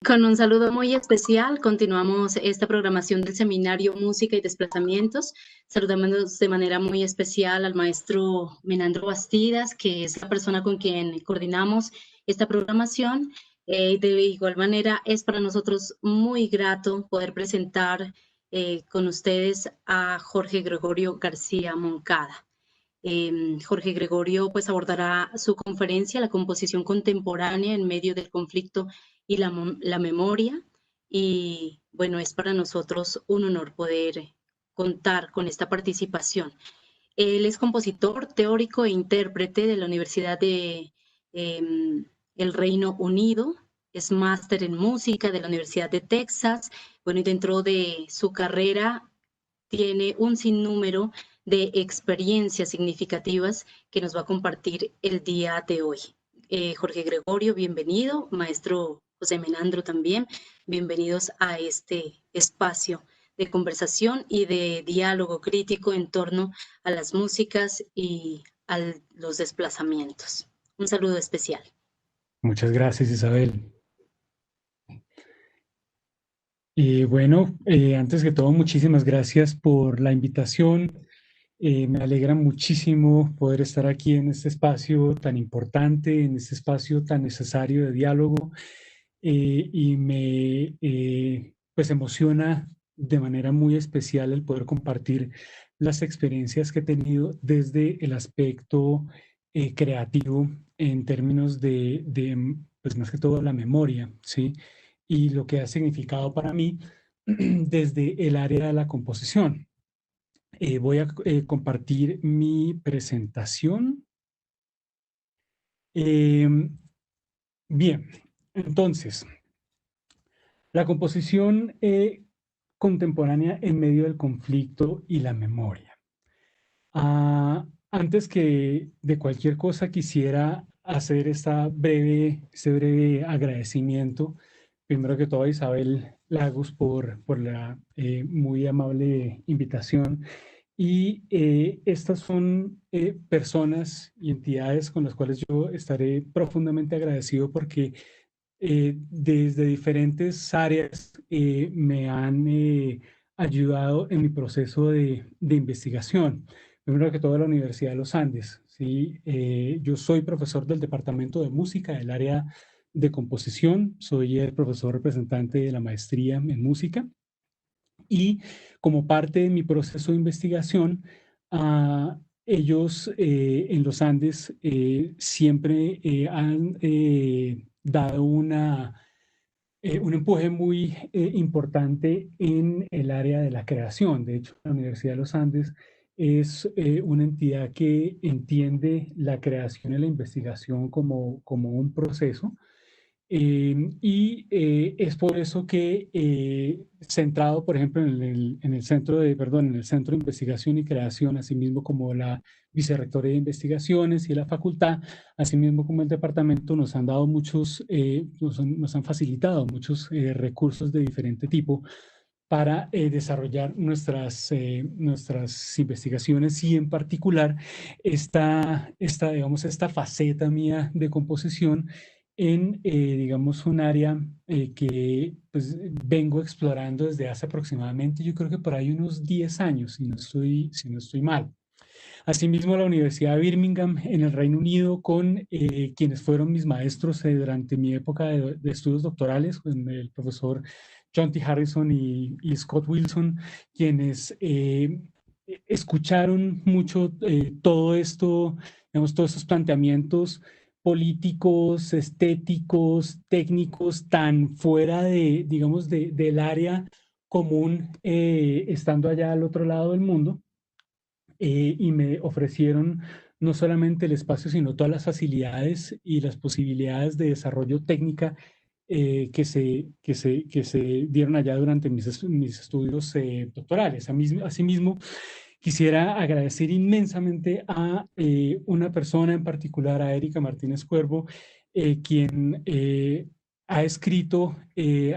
Con un saludo muy especial, continuamos esta programación del seminario Música y Desplazamientos. Saludamos de manera muy especial al maestro Menandro Bastidas, que es la persona con quien coordinamos esta programación. De igual manera, es para nosotros muy grato poder presentar con ustedes a Jorge Gregorio García Moncada. Jorge Gregorio pues abordará su conferencia, la composición contemporánea en medio del conflicto y la memoria. Y bueno, es para nosotros un honor poder contar con esta participación. Él es compositor, teórico e intérprete de la Universidad de el Reino Unido, es máster en música de la Universidad de Texas. Bueno, y dentro de su carrera tiene un sinnúmero de experiencias significativas que nos va a compartir el día de hoy. Jorge Gregorio, bienvenido. Maestro José Menandro también, bienvenidos a este espacio de conversación y de diálogo crítico en torno a las músicas y a los desplazamientos. Un saludo especial. Muchas gracias, Isabel. Y bueno, antes que todo, muchísimas gracias por la invitación. Me alegra muchísimo poder estar aquí en este espacio tan importante, en este espacio tan necesario de diálogo. Y me pues emociona de manera muy especial el poder compartir las experiencias que he tenido desde el aspecto creativo en términos pues más que todo la memoria, ¿sí? Y lo que ha significado para mí desde el área de la composición. Voy a compartir mi presentación. Em, Bien, entonces, la composición contemporánea en medio del conflicto y la memoria. Antes que de cualquier cosa quisiera hacer este breve agradecimiento, primero que todo a Isabel Lagos por la muy amable invitación. Y estas son personas y entidades con las cuales yo estaré profundamente agradecido porque desde diferentes áreas me han ayudado en mi proceso de investigación. Primero que todo, la Universidad de los Andes. ¿Sí? Yo soy profesor del Departamento de Música del área de composición. Soy el profesor representante de la maestría en música. Y como parte de mi proceso de investigación, ellos en los Andes siempre han dado un empuje muy importante en el área de la creación. De hecho, la Universidad de los Andes es una entidad que entiende la creación y la investigación como un proceso. Es por eso que, centrado, por ejemplo, en el centro en el Centro de Investigación y Creación, asimismo como la Vicerrectoría de Investigaciones y la facultad, asimismo como el departamento, nos han dado nos han facilitado muchos recursos de diferente tipo para desarrollar nuestras investigaciones y en particular digamos, esta faceta mía de composición en, digamos, un área que pues, vengo explorando desde hace aproximadamente, yo creo que por ahí unos 10 años, si no estoy mal. Asimismo, la Universidad de Birmingham en el Reino Unido, con quienes fueron mis maestros durante mi época de estudios doctorales, con el profesor John T. Harrison y Scott Wilson, quienes escucharon mucho todo esto, digamos, todos estos planteamientos políticos, estéticos, técnicos, tan fuera de, digamos, del área común, estando allá al otro lado del mundo. Y me ofrecieron no solamente el espacio, sino todas las facilidades y las posibilidades de desarrollo técnica que se dieron allá durante mis estudios doctorales. Asimismo, quisiera agradecer inmensamente a una persona en particular, a Erika Martínez Cuervo, quien ha escrito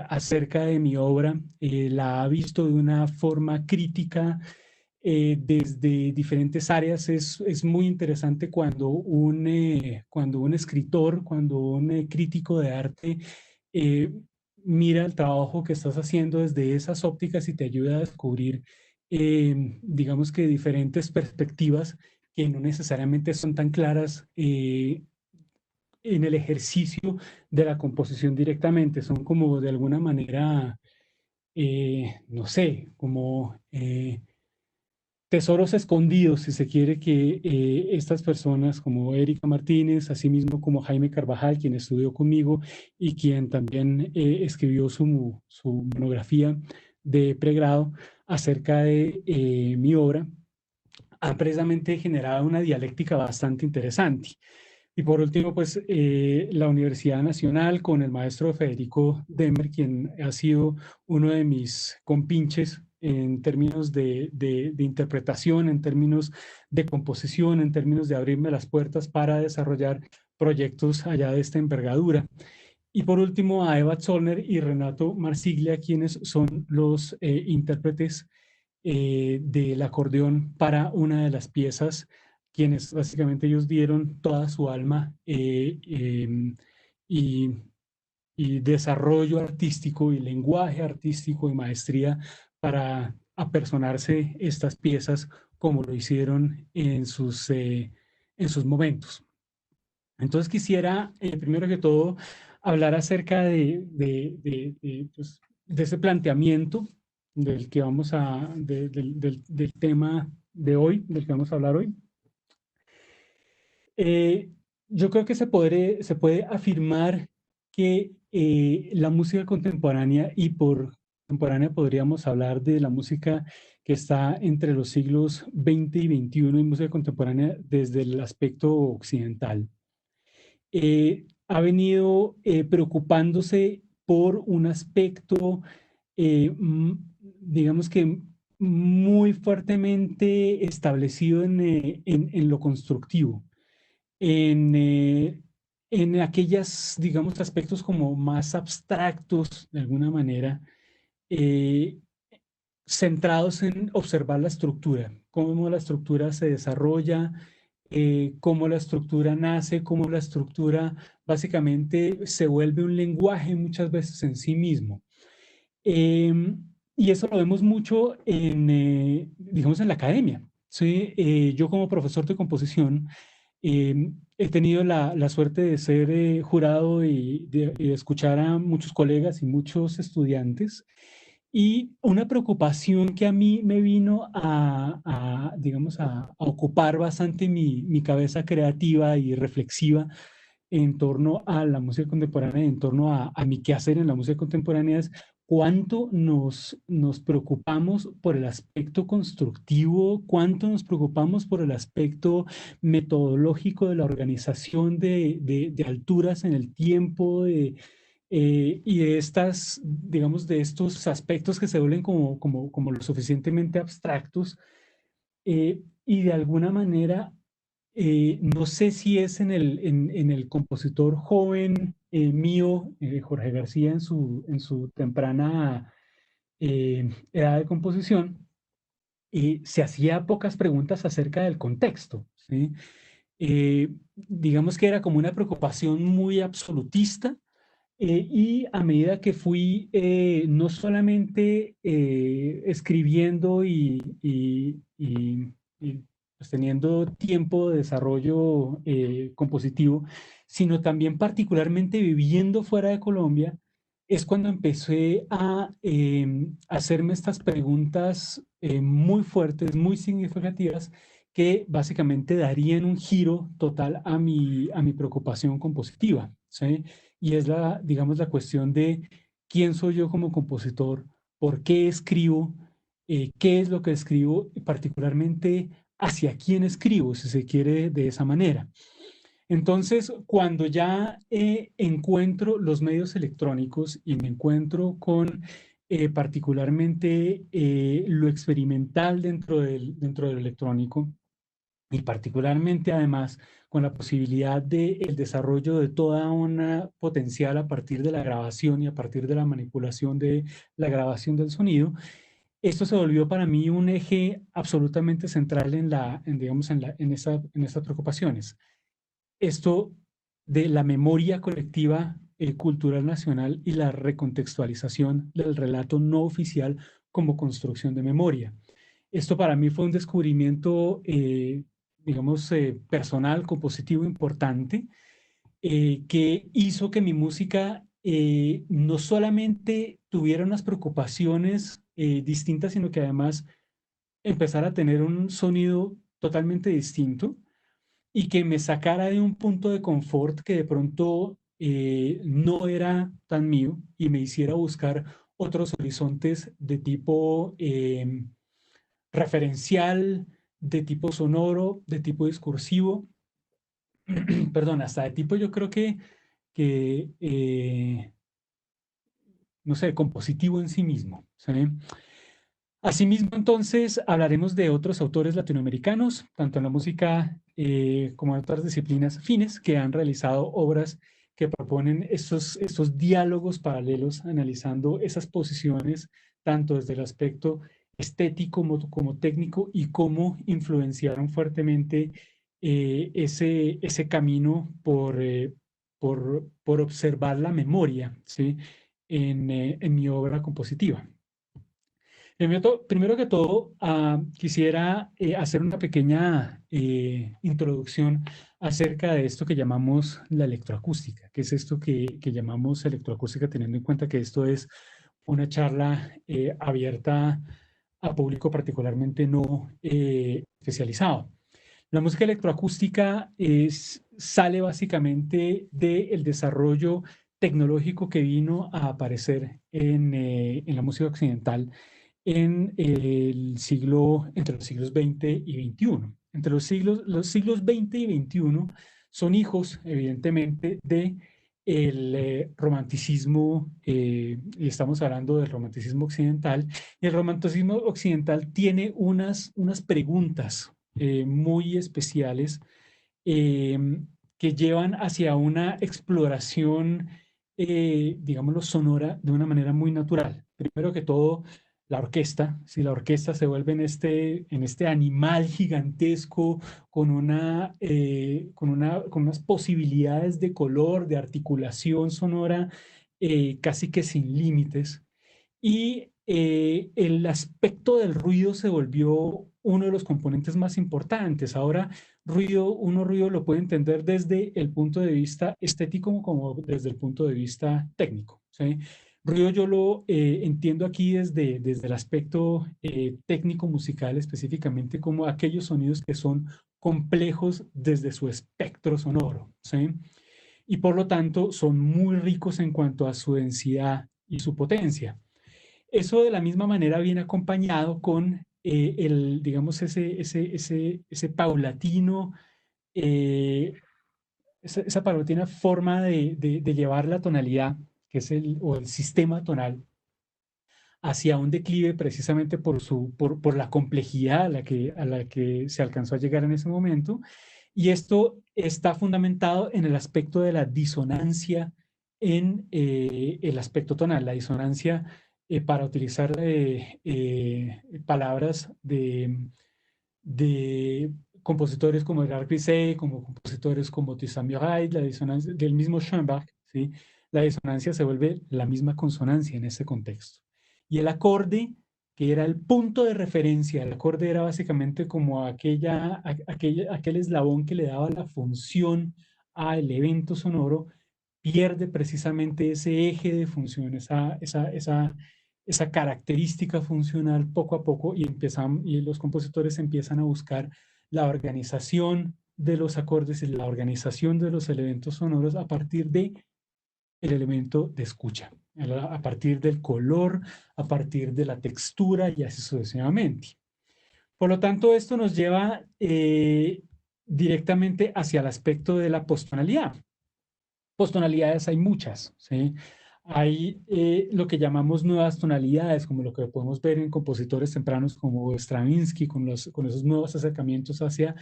acerca de mi obra, la ha visto de una forma crítica desde diferentes áreas. Es muy interesante cuando un escritor, cuando un crítico de arte mira el trabajo que estás haciendo desde esas ópticas y te ayuda a descubrir, digamos que diferentes perspectivas que no necesariamente son tan claras en el ejercicio de la composición directamente. Son como de alguna manera, no sé, como tesoros escondidos, si se quiere, que estas personas como Erika Martínez, asimismo como Jaime Carvajal, quien estudió conmigo y quien también escribió su monografía de pregrado acerca de mi obra, ha precisamente generado una dialéctica bastante interesante. Y por último, pues la Universidad Nacional con el maestro Federico Demer, quien ha sido uno de mis compinches en términos de interpretación, en términos de composición, en términos de abrirme las puertas para desarrollar proyectos allá de esta envergadura. Y por último, a Eva Zollner y Renato Marsiglia, quienes son los intérpretes del acordeón para una de las piezas, quienes básicamente ellos dieron toda su alma y, y desarrollo artístico y lenguaje artístico y maestría para apersonarse estas piezas como lo hicieron en sus momentos. Entonces quisiera, primero que todo, hablar acerca pues, de ese planteamiento del que vamos del tema de hoy, del que vamos a hablar hoy. Eh, yo creo que se puede afirmar que la música contemporánea, y por contemporánea podríamos hablar de la música que está entre los siglos XX y XXI, y música contemporánea desde el aspecto occidental, ha venido preocupándose por un aspecto, digamos que muy fuertemente establecido en lo constructivo, en, eh, en aquellos, digamos, aspectos como más abstractos, de alguna manera, eh, centrados en observar la estructura, cómo la estructura se desarrolla, cómo la estructura nace, cómo la estructura básicamente se vuelve un lenguaje muchas veces en sí mismo. Y eso lo vemos mucho digamos, en la academia. ¿Sí? Yo como profesor de composición he tenido la suerte de ser jurado y de escuchar a muchos colegas y muchos estudiantes. Y una preocupación que a mí me vino digamos, a ocupar bastante mi cabeza creativa y reflexiva en torno a la música contemporánea, en torno a mi quehacer en la música contemporánea, es cuánto nos preocupamos por el aspecto constructivo, cuánto nos preocupamos por el aspecto metodológico de la organización de alturas en el tiempo, y de estas, digamos, de estos aspectos que se vuelven como lo suficientemente abstractos, y de alguna manera, no sé si es en el compositor joven mío, Jorge García, en su temprana edad de composición, se hacía pocas preguntas acerca del contexto, ¿sí? Digamos que era como una preocupación muy absolutista, y a medida que fui no solamente escribiendo pues, teniendo tiempo de desarrollo compositivo, sino también particularmente viviendo fuera de Colombia, es cuando empecé a hacerme estas preguntas muy fuertes, muy significativas, que básicamente darían un giro total a mi preocupación compositiva, ¿sí? Y es digamos, la cuestión de quién soy yo como compositor, por qué escribo, qué es lo que escribo y particularmente hacia quién escribo, si se quiere de esa manera. Entonces, cuando ya encuentro los medios electrónicos y me encuentro con particularmente lo experimental dentro del electrónico, y particularmente además con la posibilidad del desarrollo de toda una potencial a partir de la grabación y a partir de la manipulación de la grabación del sonido, esto se volvió para mí un eje absolutamente central digamos, en estas preocupaciones. Esto de la memoria colectiva cultural nacional y la recontextualización del relato no oficial como construcción de memoria. Esto para mí fue un descubrimiento, digamos, personal, compositivo importante, que hizo que mi música no solamente tuviera unas preocupaciones distintas, sino que además empezara a tener un sonido totalmente distinto y que me sacara de un punto de confort que de pronto no era tan mío y me hiciera buscar otros horizontes de tipo referencial, de tipo sonoro, de tipo discursivo, perdón, hasta de tipo yo creo que no sé, compositivo en sí mismo. ¿Sí? Asimismo, entonces, hablaremos de otros autores latinoamericanos, tanto en la música como en otras disciplinas afines, que han realizado obras que proponen estos diálogos paralelos, analizando esas posiciones, tanto desde el aspecto estético como técnico, y cómo influenciaron fuertemente ese camino por observar la memoria, ¿sí? En mi obra compositiva. Primero que todo, quisiera hacer una pequeña introducción acerca de esto que llamamos la electroacústica. ¿Qué es esto que llamamos electroacústica, teniendo en cuenta que esto es una charla abierta a público particularmente no especializado? La música electroacústica sale básicamente del desarrollo tecnológico que vino a aparecer en la música occidental entre los siglos XX y XXI. Entre los siglos XX y XXI son hijos, evidentemente, de el romanticismo, y estamos hablando del romanticismo occidental, y el romanticismo occidental tiene unas preguntas muy especiales eh, que llevan hacia una exploración, digámoslo, sonora de una manera muy natural. Primero que todo, la orquesta, si la orquesta se vuelve en este animal gigantesco con unas posibilidades de color, de articulación sonora casi que sin límites. Y el aspecto del ruido se volvió uno de los componentes más importantes. Ahora, ruido lo puede entender desde el punto de vista estético como desde el punto de vista técnico. ¿Sí? Ruido yo lo entiendo aquí desde el aspecto técnico musical, específicamente como aquellos sonidos que son complejos desde su espectro sonoro. ¿Sí? Y por lo tanto son muy ricos en cuanto a su densidad y su potencia. Eso de la misma manera viene acompañado con digamos, ese paulatino, eh, esa paulatina forma de llevar la tonalidad, que es o el sistema tonal, hacia un declive precisamente por la complejidad a la que se alcanzó a llegar en ese momento. Y esto está fundamentado en el aspecto de la disonancia en el aspecto tonal. La disonancia, para utilizar palabras de compositores como Edgar Griset, como compositores como Tristan Murail, la disonancia del mismo Schoenberg, ¿sí? La disonancia se vuelve la misma consonancia en ese contexto. Y el acorde, que era el punto de referencia, el acorde era básicamente como aquel eslabón que le daba la función al evento sonoro, pierde precisamente ese eje de función, esa característica funcional poco a poco, y los compositores empiezan a buscar la organización de los acordes y la organización de los elementos sonoros a partir de el elemento de escucha, a partir del color, a partir de la textura y así sucesivamente. Por lo tanto, esto nos lleva directamente hacia el aspecto de la postonalidad. Postonalidades hay muchas, ¿sí? Hay lo que llamamos nuevas tonalidades, como lo que podemos ver en compositores tempranos como Stravinsky, con esos nuevos acercamientos hacia,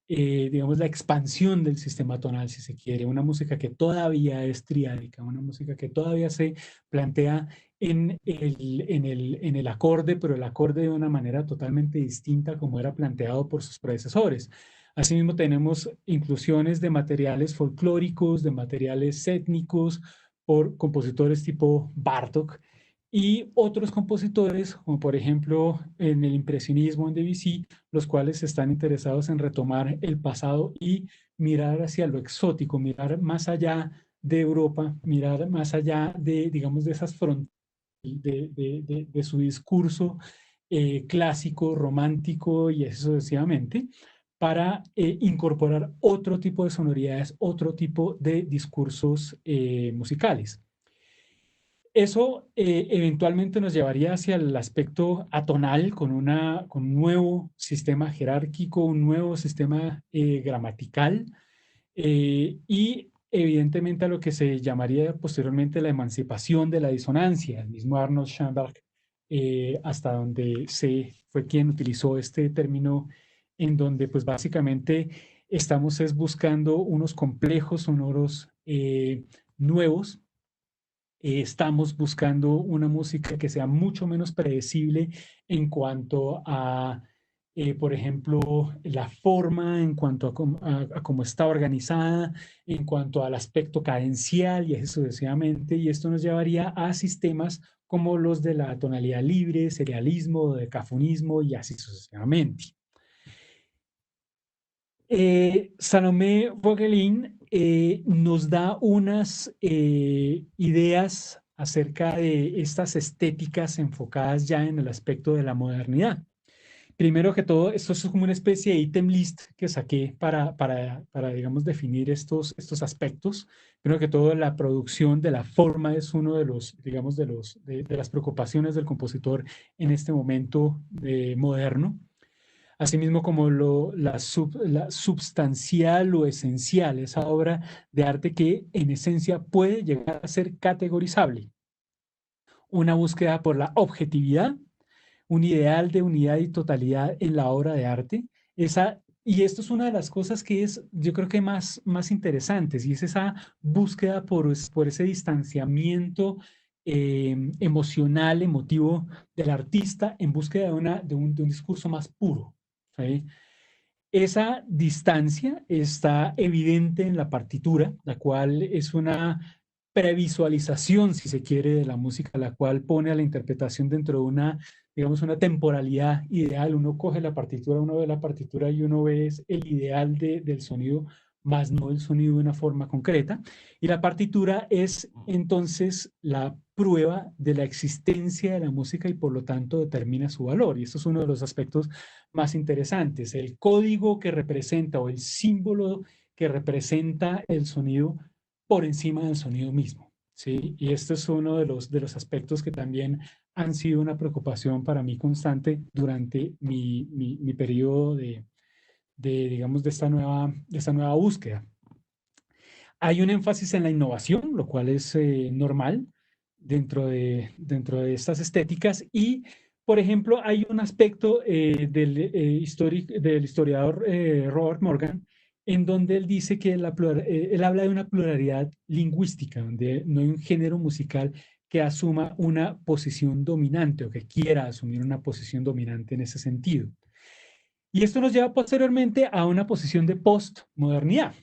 digamos, la expansión del sistema tonal, si se quiere. Una música que todavía es triádica, una música que todavía se plantea en el acorde, pero el acorde de una manera totalmente distinta como era planteado por sus predecesores. Asimismo, tenemos inclusiones de materiales folclóricos, de materiales étnicos, por compositores tipo Bartók y otros compositores, como por ejemplo en el impresionismo en Debussy, los cuales están interesados en retomar el pasado y mirar hacia lo exótico, mirar más allá de Europa, mirar más allá de, digamos, de esas fronteras de su discurso clásico, romántico y así sucesivamente, para incorporar otro tipo de sonoridades, otro tipo de discursos musicales. Eso eventualmente nos llevaría hacia el aspecto atonal con un nuevo sistema jerárquico, un nuevo sistema gramatical y evidentemente a lo que se llamaría posteriormente la emancipación de la disonancia. El mismo Arnold Schoenberg, hasta donde se fue quien utilizó este término, en donde pues básicamente estamos es buscando unos complejos sonoros nuevos. Estamos buscando una música que sea mucho menos predecible en cuanto a, por ejemplo, la forma, en cuanto a cómo está organizada, en cuanto al aspecto cadencial y así sucesivamente. Y esto nos llevaría a sistemas como los de la tonalidad libre, serialismo, decafonismo y así sucesivamente. Salomé Vogelin nos da unas ideas acerca de estas estéticas enfocadas ya en el aspecto de la modernidad. Primero que todo, esto es como una especie de item list que saqué para digamos, definir estos aspectos. Primero que todo, la producción de la forma es uno de los, digamos, de las preocupaciones del compositor en este momento moderno. Asimismo como la substancial o esencial, esa obra de arte que en esencia puede llegar a ser categorizable. Una búsqueda por la objetividad, un ideal de unidad y totalidad en la obra de arte. Y esto es una de las cosas que es, yo creo que más interesantes, y es esa búsqueda por ese distanciamiento emocional, emotivo del artista en búsqueda de un discurso más puro. ¿Sí? Esa distancia está evidente en la partitura, la cual es una previsualización, si se quiere, de la música, la cual pone a la interpretación dentro de una, digamos, una temporalidad ideal. Uno coge la partitura, uno ve la partitura y uno ve el ideal del sonido, más no el sonido de una forma concreta. Y la partitura es entonces la prueba de la existencia de la música y por lo tanto determina su valor. Y esto es uno de los aspectos más interesantes. El código que representa o el símbolo que representa el sonido por encima del sonido mismo. ¿Sí? Y este es uno de los aspectos que también han sido una preocupación para mí constante durante mi periodo digamos, de esta nueva búsqueda. Hay un énfasis en la innovación, lo cual es normal dentro de estas estéticas y, por ejemplo, hay un aspecto del historiador Robert Morgan en donde él dice que él habla de una pluralidad lingüística, donde no hay un género musical que asuma una posición dominante o que quiera asumir una posición dominante en ese sentido. Y esto nos lleva posteriormente a una posición de postmodernidad.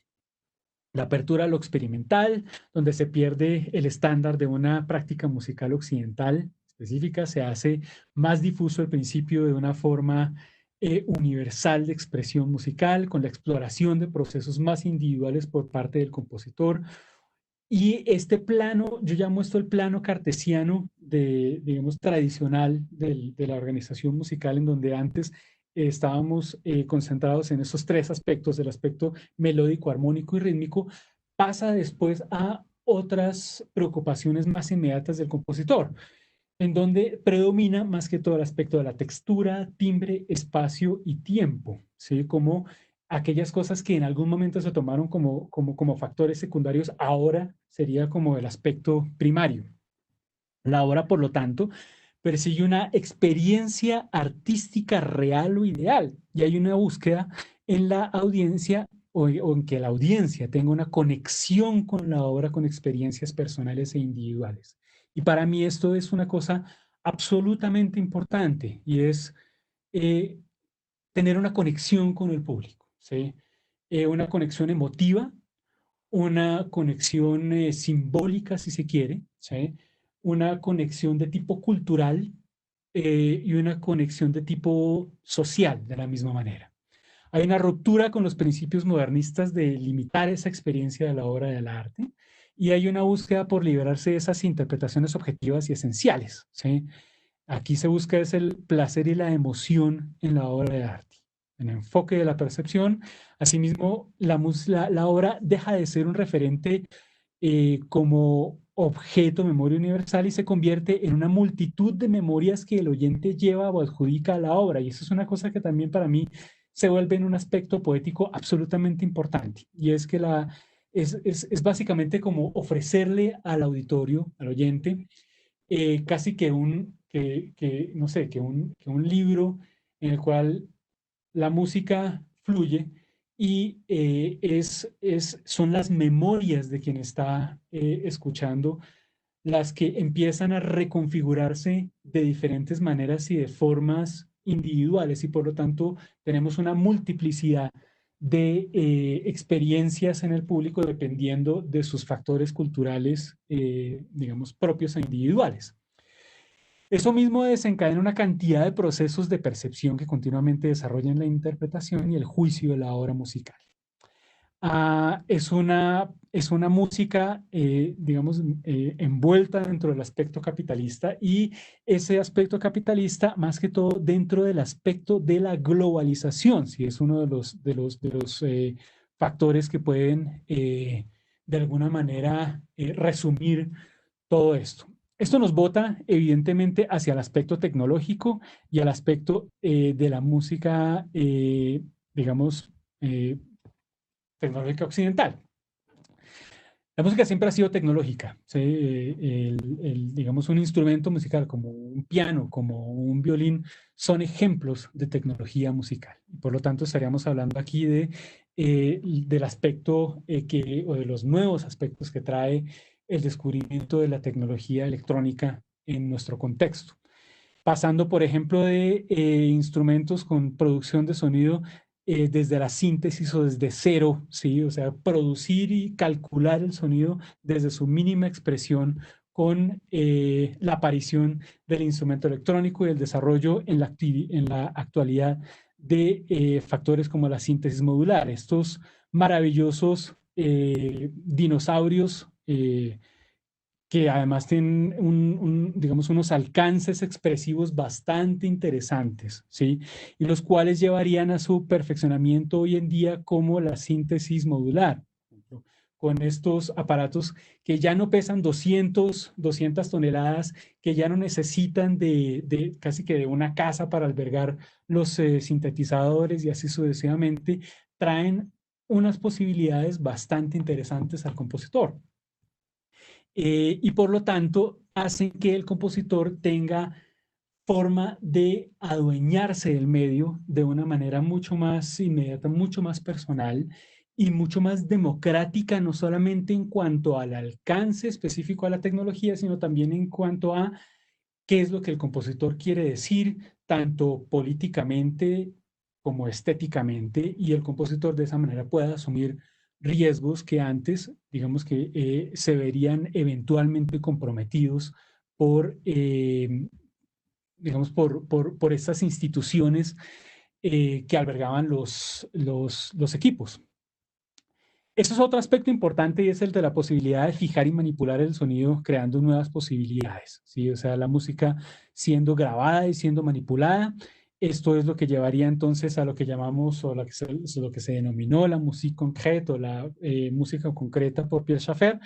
La apertura a lo experimental, donde se pierde el estándar de una práctica musical occidental específica, se hace más difuso el principio de una forma universal de expresión musical, con la exploración de procesos más individuales por parte del compositor. Y este plano, yo llamo esto el plano cartesiano digamos, tradicional de la organización musical, en donde antes estábamos concentrados en esos tres aspectos, el aspecto melódico, armónico y rítmico, pasa después a otras preocupaciones más inmediatas del compositor, en donde predomina más que todo el aspecto de la textura, timbre, espacio y tiempo, ¿sí? Como aquellas cosas que en algún momento se tomaron como factores secundarios, ahora sería como el aspecto primario. La obra, por lo tanto, persigue una experiencia artística real o ideal, y hay una búsqueda en la audiencia o en que la audiencia tenga una conexión con la obra, con experiencias personales e individuales. Y para mí esto es una cosa absolutamente importante y es eh, tener una conexión con el público, ¿sí? Una conexión emotiva, una conexión simbólica, si se quiere, ¿sí? Una conexión de tipo cultural y una conexión de tipo social de la misma manera. Hay una ruptura con los principios modernistas de limitar esa experiencia de la obra del arte y hay una búsqueda por liberarse de esas interpretaciones objetivas y esenciales, ¿sí? Aquí se busca es el placer y la emoción en la obra de arte, en el enfoque de la percepción. Asimismo, la obra deja de ser un referente como objeto memoria universal y se convierte en una multitud de memorias que el oyente lleva o adjudica a la obra. Y eso es una cosa que también para mí se vuelve en un aspecto poético absolutamente importante. Y es que es básicamente como ofrecerle al auditorio, al oyente, casi que no sé, que un libro en el cual la música fluye y son las memorias de quien está escuchando las que empiezan a reconfigurarse de diferentes maneras y de formas individuales y por lo tanto tenemos una multiplicidad de experiencias en el público dependiendo de sus factores culturales, digamos, propios e individuales. Eso mismo desencadena una cantidad de procesos de percepción que continuamente desarrollan la interpretación y el juicio de la obra musical. Es una música, digamos, envuelta dentro del aspecto capitalista y ese aspecto capitalista, más que todo, dentro del aspecto de la globalización, si es uno de los factores que pueden, de alguna manera, resumir todo esto. Esto nos bota evidentemente hacia el aspecto tecnológico y al aspecto de la música, digamos, tecnológica occidental. La música siempre ha sido tecnológica, ¿sí? Digamos, un instrumento musical como un piano, como un violín, son ejemplos de tecnología musical. Por lo tanto, estaríamos hablando aquí del aspecto o de los nuevos aspectos que trae el descubrimiento de la tecnología electrónica en nuestro contexto. Pasando, por ejemplo, de instrumentos con producción de sonido desde la síntesis o desde cero, ¿sí? O sea, producir y calcular el sonido desde su mínima expresión con la aparición del instrumento electrónico y el desarrollo en la actualidad de factores como la síntesis modular. Estos maravillosos dinosaurios que además tienen digamos, unos alcances expresivos bastante interesantes, ¿sí? Y los cuales llevarían a su perfeccionamiento hoy en día como la síntesis modular, con estos aparatos que ya no pesan 200 toneladas, que ya no necesitan casi que de una casa para albergar los sintetizadores y así sucesivamente, traen unas posibilidades bastante interesantes al compositor. Y por lo tanto hacen que el compositor tenga forma de adueñarse del medio de una manera mucho más inmediata, mucho más personal y mucho más democrática, no solamente en cuanto al alcance específico a la tecnología, sino también en cuanto a qué es lo que el compositor quiere decir, tanto políticamente como estéticamente, y el compositor de esa manera puede asumir riesgos que antes, digamos que se verían eventualmente comprometidos por, digamos, por estas instituciones que albergaban los equipos. Eso es otro aspecto importante y es el de la posibilidad de fijar y manipular el sonido creando nuevas posibilidades, ¿sí? O sea, la música siendo grabada y siendo manipulada. Esto es lo que llevaría entonces a lo que llamamos o lo que se denominó la musique concrète o la música concreta por Pierre Schaeffer.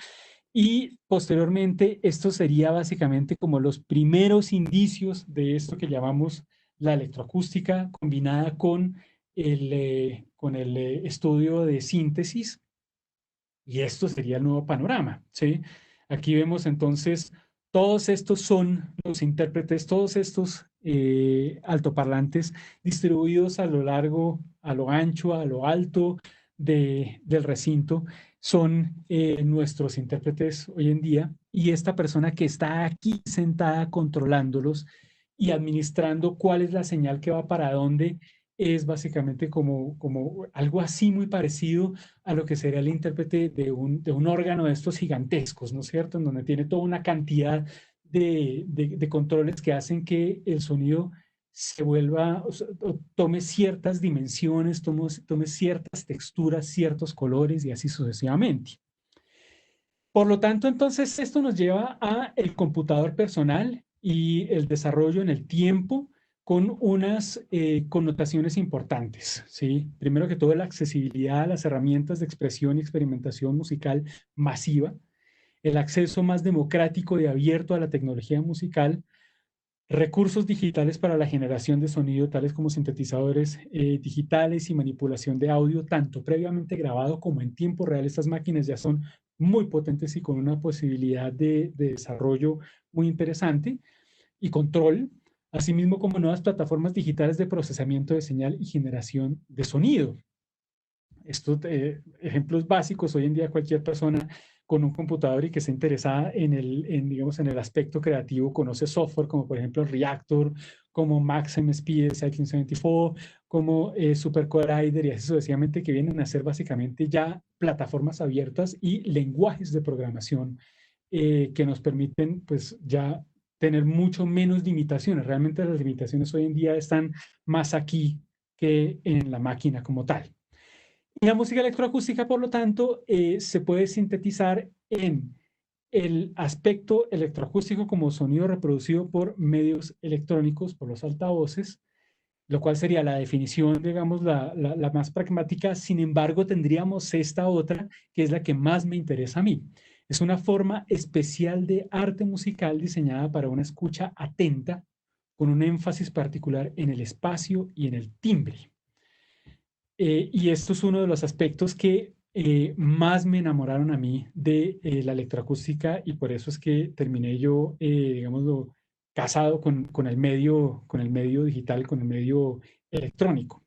Y posteriormente esto sería básicamente como los primeros indicios de esto que llamamos la electroacústica combinada con el estudio de síntesis y esto sería el nuevo panorama, ¿sí? Aquí vemos entonces, todos estos son los intérpretes, todos estos altoparlantes distribuidos a lo largo, a lo ancho, a lo alto del recinto, son nuestros intérpretes hoy en día y esta persona que está aquí sentada controlándolos y administrando cuál es la señal que va para dónde es básicamente como algo así muy parecido a lo que sería el intérprete de un órgano de estos gigantescos, ¿no es cierto? En donde tiene toda una cantidad de controles que hacen que el sonido se vuelva, o tome ciertas dimensiones, tome ciertas texturas, ciertos colores y así sucesivamente. Por lo tanto, entonces, esto nos lleva a el computador personal y el desarrollo en el tiempo con unas connotaciones importantes, ¿sí? Primero que todo, la accesibilidad a las herramientas de expresión y experimentación musical masiva, el acceso más democrático y abierto a la tecnología musical, recursos digitales para la generación de sonido, tales como sintetizadores digitales y manipulación de audio, tanto previamente grabado como en tiempo real. Estas máquinas ya son muy potentes y con una posibilidad de desarrollo muy interesante y control, asimismo como nuevas plataformas digitales de procesamiento de señal y generación de sonido. Estos ejemplos básicos, hoy en día cualquier persona con un computador y que esté interesada digamos, en el aspecto creativo conoce software como por ejemplo Reactor, como Max MSP de Cycling74, como Super Collider y así sucesivamente, que vienen a ser básicamente ya plataformas abiertas y lenguajes de programación que nos permiten pues ya tener mucho menos limitaciones. Realmente las limitaciones hoy en día están más aquí que en la máquina como tal. Y la música electroacústica, por lo tanto, se puede sintetizar en el aspecto electroacústico como sonido reproducido por medios electrónicos, por los altavoces, lo cual sería la definición, digamos, la más pragmática. Sin embargo, tendríamos esta otra, que es la que más me interesa a mí. Es una forma especial de arte musical diseñada para una escucha atenta, con un énfasis particular en el espacio y en el timbre. Y esto es uno de los aspectos que más me enamoraron a mí de la electroacústica y por eso es que terminé yo, digámoslo, casado con el medio digital, con el medio electrónico.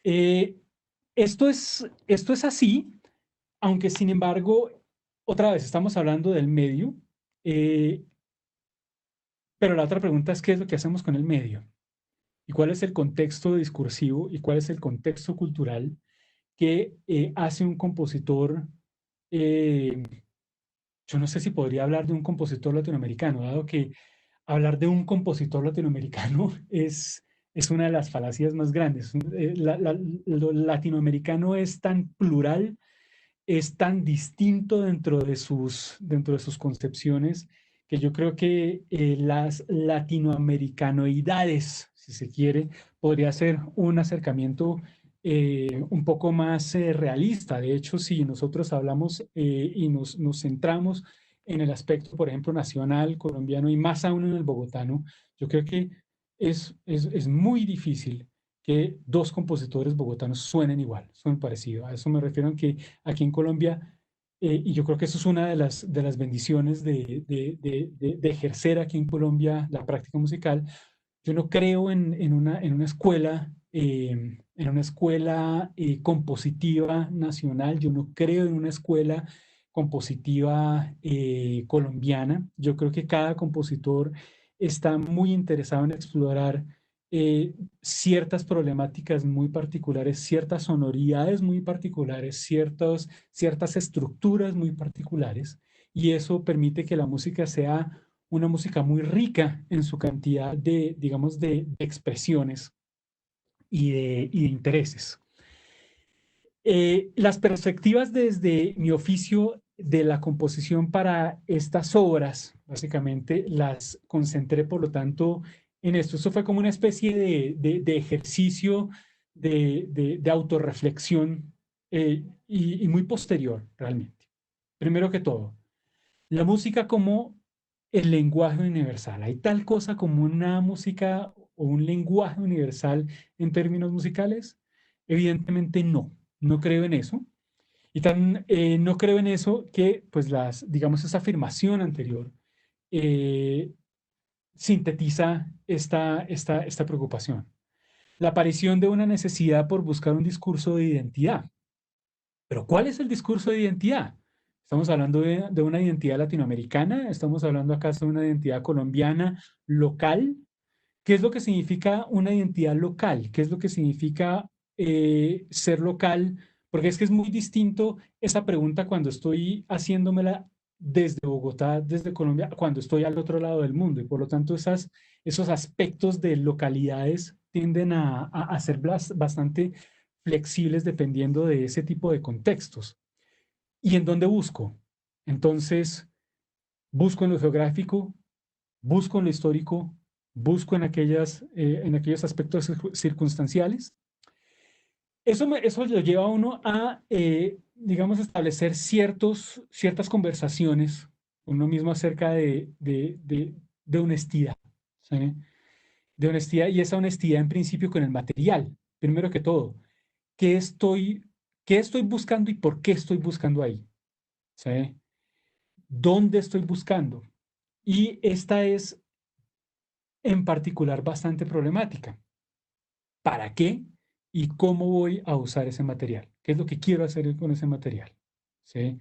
Eh, esto es así, aunque sin embargo, otra vez estamos hablando del medio, eh, pero la otra pregunta es qué es lo que hacemos con el medio y cuál es el contexto discursivo y cuál es el contexto cultural que hace un compositor, eh, yo no sé si podría hablar de un compositor latinoamericano, dado que hablar de un compositor latinoamericano es una de las falacias más grandes. Lo latinoamericano es tan plural, es tan distinto dentro de sus concepciones, que yo creo que las latinoamericanoidades, si se quiere, podría ser un acercamiento un poco más realista. De hecho, si nosotros hablamos y nos centramos en el aspecto, por ejemplo, nacional, colombiano y más aún en el bogotano, yo creo que es muy difícil que dos compositores bogotanos suenen igual, suenen parecido. A eso me refiero a que aquí en Colombia, y yo creo que eso es una de las bendiciones de ejercer aquí en Colombia la práctica musical. Yo no creo en una escuela compositiva nacional, yo no creo en una escuela compositiva colombiana. Yo creo que cada compositor está muy interesado en explorar ciertas problemáticas muy particulares, ciertas sonoridades muy particulares, ciertas estructuras muy particulares, y eso permite que la música sea una música muy rica en su cantidad de, digamos, de expresiones y de intereses. Las perspectivas desde mi oficio de la composición para estas obras, básicamente las concentré, por lo tanto, en esto. Esto fue como una especie de ejercicio de autorreflexión y muy posterior, realmente. Primero que todo, la música como el lenguaje universal. ¿Hay tal cosa como una música o un lenguaje universal en términos musicales? Evidentemente no, no creo en eso. Y tan no creo en eso que, pues, digamos, esa afirmación anterior eh, sintetiza esta preocupación. La aparición de una necesidad por buscar un discurso de identidad. Pero ¿cuál es el discurso de identidad? Estamos hablando de una identidad latinoamericana, estamos hablando acaso de una identidad colombiana local. ¿Qué es lo que significa una identidad local? ¿Qué es lo que significa ser local? Porque es que es muy distinto esa pregunta cuando estoy haciéndomela desde Bogotá, desde Colombia, cuando estoy al otro lado del mundo. Y por lo tanto, esos aspectos de localidades tienden a ser bastante flexibles dependiendo de ese tipo de contextos. ¿Y en dónde busco? Entonces, busco en lo geográfico, busco en lo histórico, busco en aquellos aspectos circunstanciales. Eso lo lleva a uno a, digamos, establecer ciertas conversaciones uno mismo acerca de honestidad, ¿sí? De honestidad, y esa honestidad en principio con el material, primero que todo. ¿Qué estoy, qué estoy buscando y por qué estoy buscando ahí? ¿Sí? ¿Dónde estoy buscando? Y esta es en particular bastante problemática. ¿Para qué y cómo voy a usar ese material? ¿Qué es lo que quiero hacer con ese material? ¿Sí?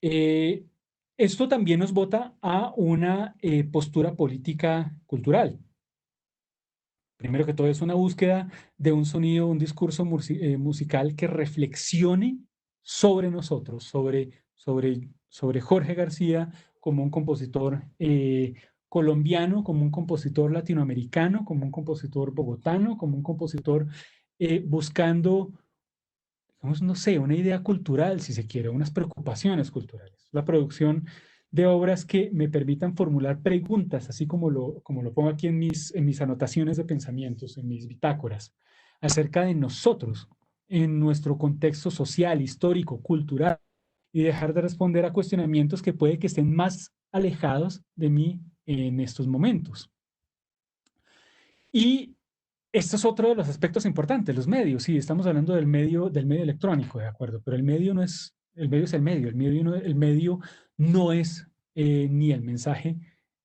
Eh, Esto también nos bota a una postura política cultural. Primero que todo es una búsqueda de un sonido, un discurso musical que reflexione sobre nosotros, sobre Jorge García como un compositor colombiano, como un compositor latinoamericano, como un compositor bogotano, como un compositor buscando, digamos, no sé, una idea cultural, si se quiere, unas preocupaciones culturales. La producción de obras que me permitan formular preguntas, así como lo pongo aquí en mis anotaciones de pensamientos, en mis bitácoras, acerca de nosotros, en nuestro contexto social, histórico, cultural, y dejar de responder a cuestionamientos que puede que estén más alejados de mí en estos momentos. Y esto es otro de los aspectos importantes, los medios. Sí, estamos hablando del medio electrónico, de acuerdo, pero el medio no es, el medio es el medio no es ni el mensaje,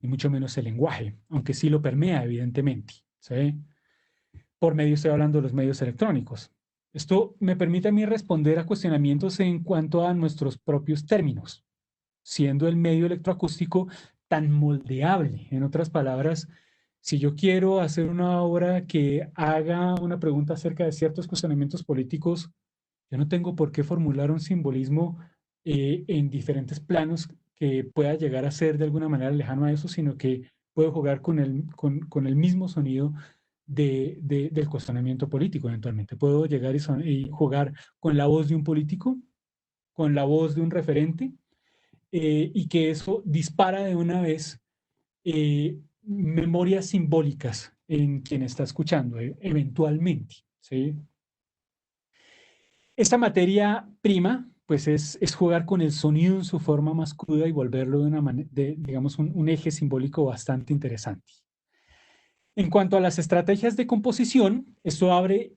ni mucho menos el lenguaje, aunque sí lo permea, evidentemente. ¿Sí? Por medio estoy hablando de los medios electrónicos. Esto me permite a mí responder a cuestionamientos en cuanto a nuestros propios términos, siendo el medio electroacústico tan moldeable. En otras palabras, si yo quiero hacer una obra que haga una pregunta acerca de ciertos cuestionamientos políticos, yo no tengo por qué formular un simbolismo en diferentes planos que pueda llegar a ser de alguna manera lejano a eso, sino que puedo jugar con el mismo sonido del cuestionamiento político eventualmente. Puedo llegar y jugar con la voz de un político, con la voz de un referente, y que eso dispara de una vez memorias simbólicas en quien está escuchando, eventualmente. ¿Sí? Esta materia prima, pues es jugar con el sonido en su forma más cruda y volverlo de una manera, digamos, un eje simbólico bastante interesante. En cuanto a las estrategias de composición, esto abre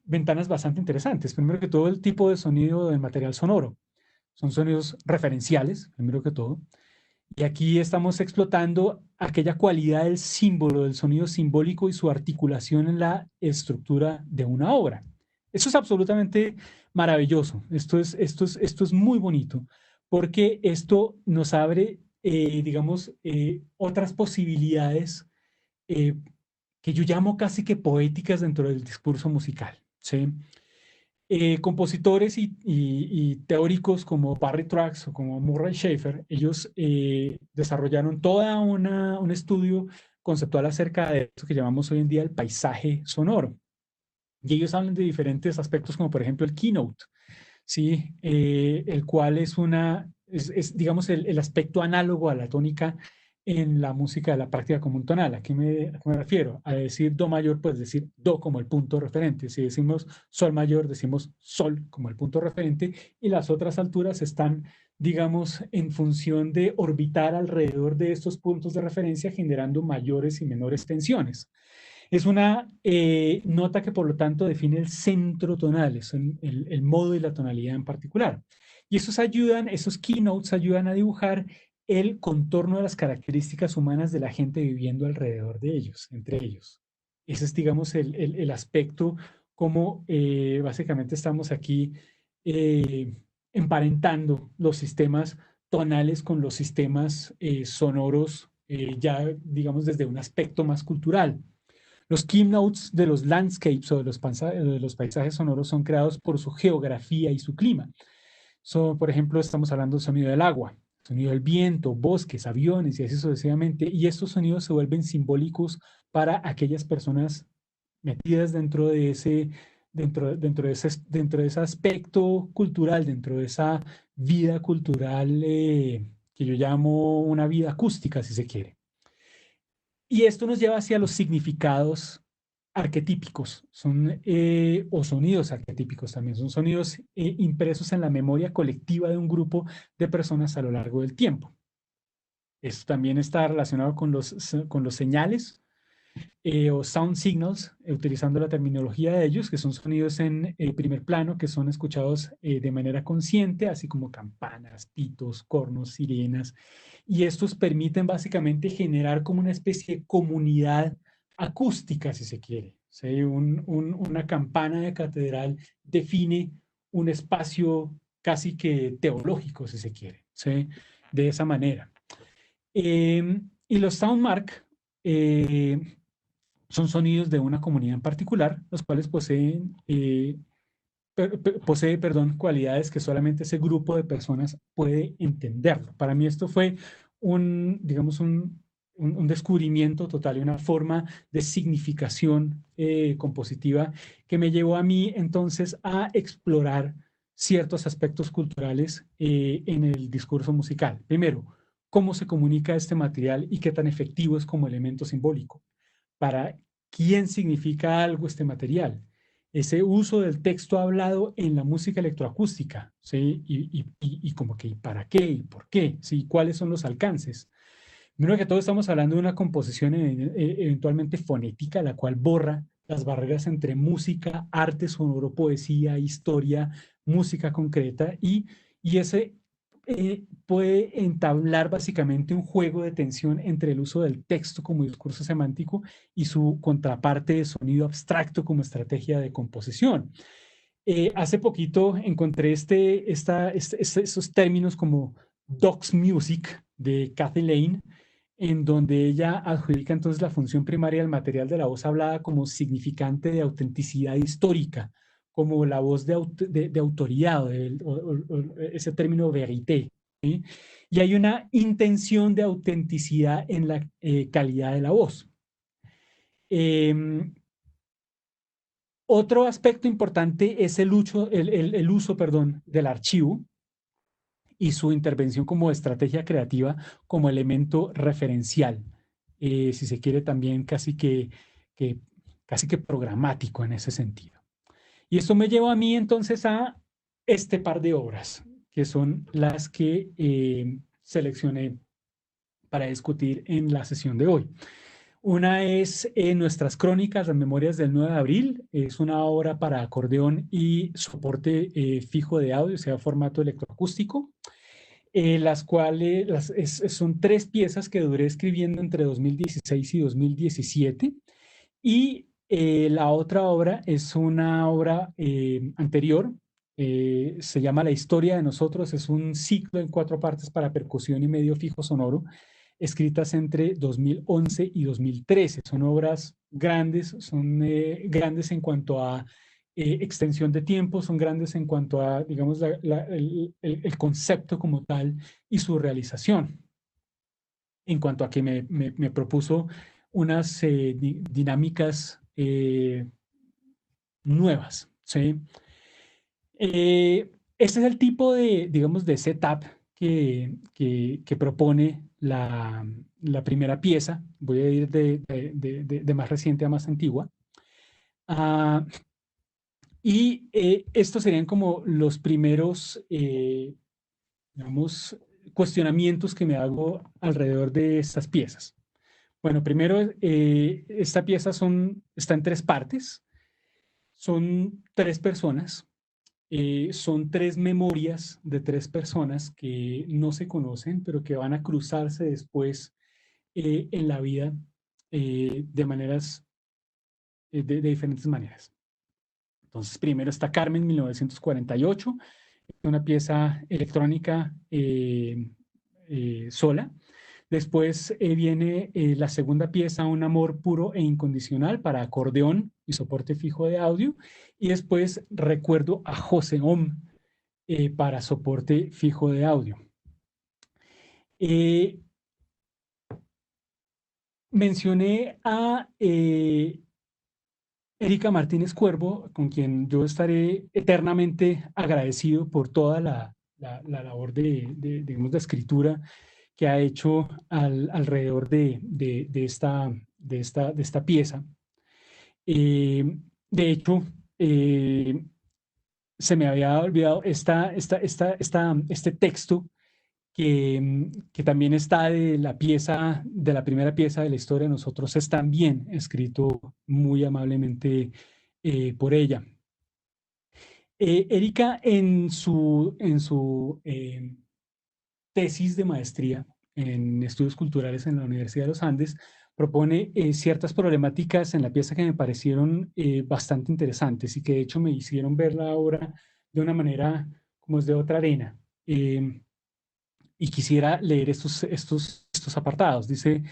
ventanas bastante interesantes. Primero que todo, el tipo de sonido del material sonoro. Son sonidos referenciales, primero que todo. Y aquí estamos explotando aquella cualidad del símbolo, del sonido simbólico y su articulación en la estructura de una obra. Eso es absolutamente maravilloso. Esto es muy bonito porque esto nos abre, digamos, otras posibilidades eh, que yo llamo casi que poéticas dentro del discurso musical. ¿Sí? Compositores y teóricos como Barry Trax o como Murray Schafer, ellos desarrollaron un estudio conceptual acerca de eso que llamamos hoy en día el paisaje sonoro. Y ellos hablan de diferentes aspectos, como por ejemplo el keynote, ¿sí? El cual es, digamos, el aspecto análogo a la tónica en la música de la práctica común tonal. A qué me refiero? A decir do mayor, pues decir do como el punto referente. Si decimos sol mayor, decimos sol como el punto referente, y las otras alturas están, digamos, en función de orbitar alrededor de estos puntos de referencia, generando mayores y menores tensiones. Es una nota que por lo tanto define el centro tonal, es el modo y la tonalidad en particular. Y esos keynotes ayudan a dibujar el contorno de las características humanas de la gente viviendo alrededor de ellos, entre ellos. Ese es, digamos, el aspecto como básicamente estamos aquí eh, emparentando los sistemas tonales con los sistemas sonoros ya digamos desde un aspecto más cultural. Los keynotes de los landscapes o de los paisajes sonoros son creados por su geografía y su clima. Por ejemplo, estamos hablando del sonido del agua, sonido del viento, bosques, aviones y así sucesivamente. Y estos sonidos se vuelven simbólicos para aquellas personas metidas dentro de ese aspecto cultural, dentro de esa vida cultural que yo llamo una vida acústica, si se quiere. Y esto nos lleva hacia los significados arquetípicos, o sonidos arquetípicos también, son sonidos impresos en la memoria colectiva de un grupo de personas a lo largo del tiempo. Esto también está relacionado con los señales o sound signals, utilizando la terminología de ellos, que son sonidos en primer plano, que son escuchados de manera consciente, así como campanas, pitos, cornos, sirenas, y estos permiten básicamente generar como una especie de comunidad acústica, si se quiere. ¿Sí? Una campana de catedral define un espacio casi que teológico, si se quiere, ¿sí? De esa manera. Y los soundmark son sonidos de una comunidad en particular, los cuales posee, cualidades que solamente ese grupo de personas puede entenderlo. Para mí esto fue digamos, un descubrimiento total y una forma de significación compositiva que me llevó a mí entonces a explorar ciertos aspectos culturales en el discurso musical. Primero, cómo se comunica este material y qué tan efectivo es como elemento simbólico. ¿Para quién significa algo este material? Ese uso del texto hablado en la música electroacústica, ¿sí? Y como que, ¿y para qué? ¿Y por qué? ¿Sí? ¿Cuáles son los alcances? Primero que todo estamos hablando de una composición eventualmente fonética, la cual borra las barreras entre música, arte sonoro, poesía, historia, música concreta, y ese puede entablar básicamente un juego de tensión entre el uso del texto como discurso semántico y su contraparte de sonido abstracto como estrategia de composición. Hace poquito encontré esos términos como Docs Music de Kathy Lane, en donde ella adjudica entonces la función primaria del material de la voz hablada como significante de autenticidad histórica, como la voz de autoridad, ese término vérité, ¿sí? Y hay una intención de autenticidad en la calidad de la voz. Otro aspecto importante es el uso, perdón, del archivo y su intervención como estrategia creativa, como elemento referencial, si se quiere también casi que programático en ese sentido. Y esto me lleva a mí entonces a este par de obras, que son las que seleccioné para discutir en la sesión de hoy. Una es Nuestras Crónicas, las Memorias del 9 de abril. Es una obra para acordeón y soporte fijo de audio, o sea, formato electroacústico. Las cuales son 3 piezas que duré escribiendo entre 2016 y 2017. Y la otra obra es una obra anterior, se llama La Historia de Nosotros, es un ciclo en 4 partes para percusión y medio fijo sonoro, escritas entre 2011 y 2013. Son obras grandes, son grandes en cuanto a extensión de tiempo, son grandes en cuanto a, digamos, el concepto como tal y su realización. En cuanto a que me propuso unas dinámicas nuevas, ¿sí? Este es el tipo de, digamos, de setup que propone la primera pieza. Voy a ir de más reciente a más antigua. Y estos serían como los primeros, digamos, cuestionamientos que me hago alrededor de estas piezas. Bueno, primero, esta pieza está en 3 partes. Son 3 personas. Son 3 memorias de 3 personas que no se conocen, pero que van a cruzarse después en la vida de maneras, de diferentes maneras. Entonces, primero está Carmen, 1948, una pieza electrónica sola. Después viene la segunda pieza, Un amor puro e incondicional para acordeón y soporte fijo de audio. Y después Recuerdo a José Om para soporte fijo de audio. Mencioné a Erika Martínez Cuervo, con quien yo estaré eternamente agradecido por toda la labor digamos, de escritura que ha hecho alrededor de esta pieza. De hecho, se me había olvidado este texto que también está de de la primera pieza de la historia de nosotros, es también escrito muy amablemente por ella. Erika, en su tesis de maestría en estudios culturales en la Universidad de los Andes, propone ciertas problemáticas en la pieza que me parecieron bastante interesantes y que de hecho me hicieron verla ahora de una manera como es de otra arena. Y quisiera leer estos apartados. Dice,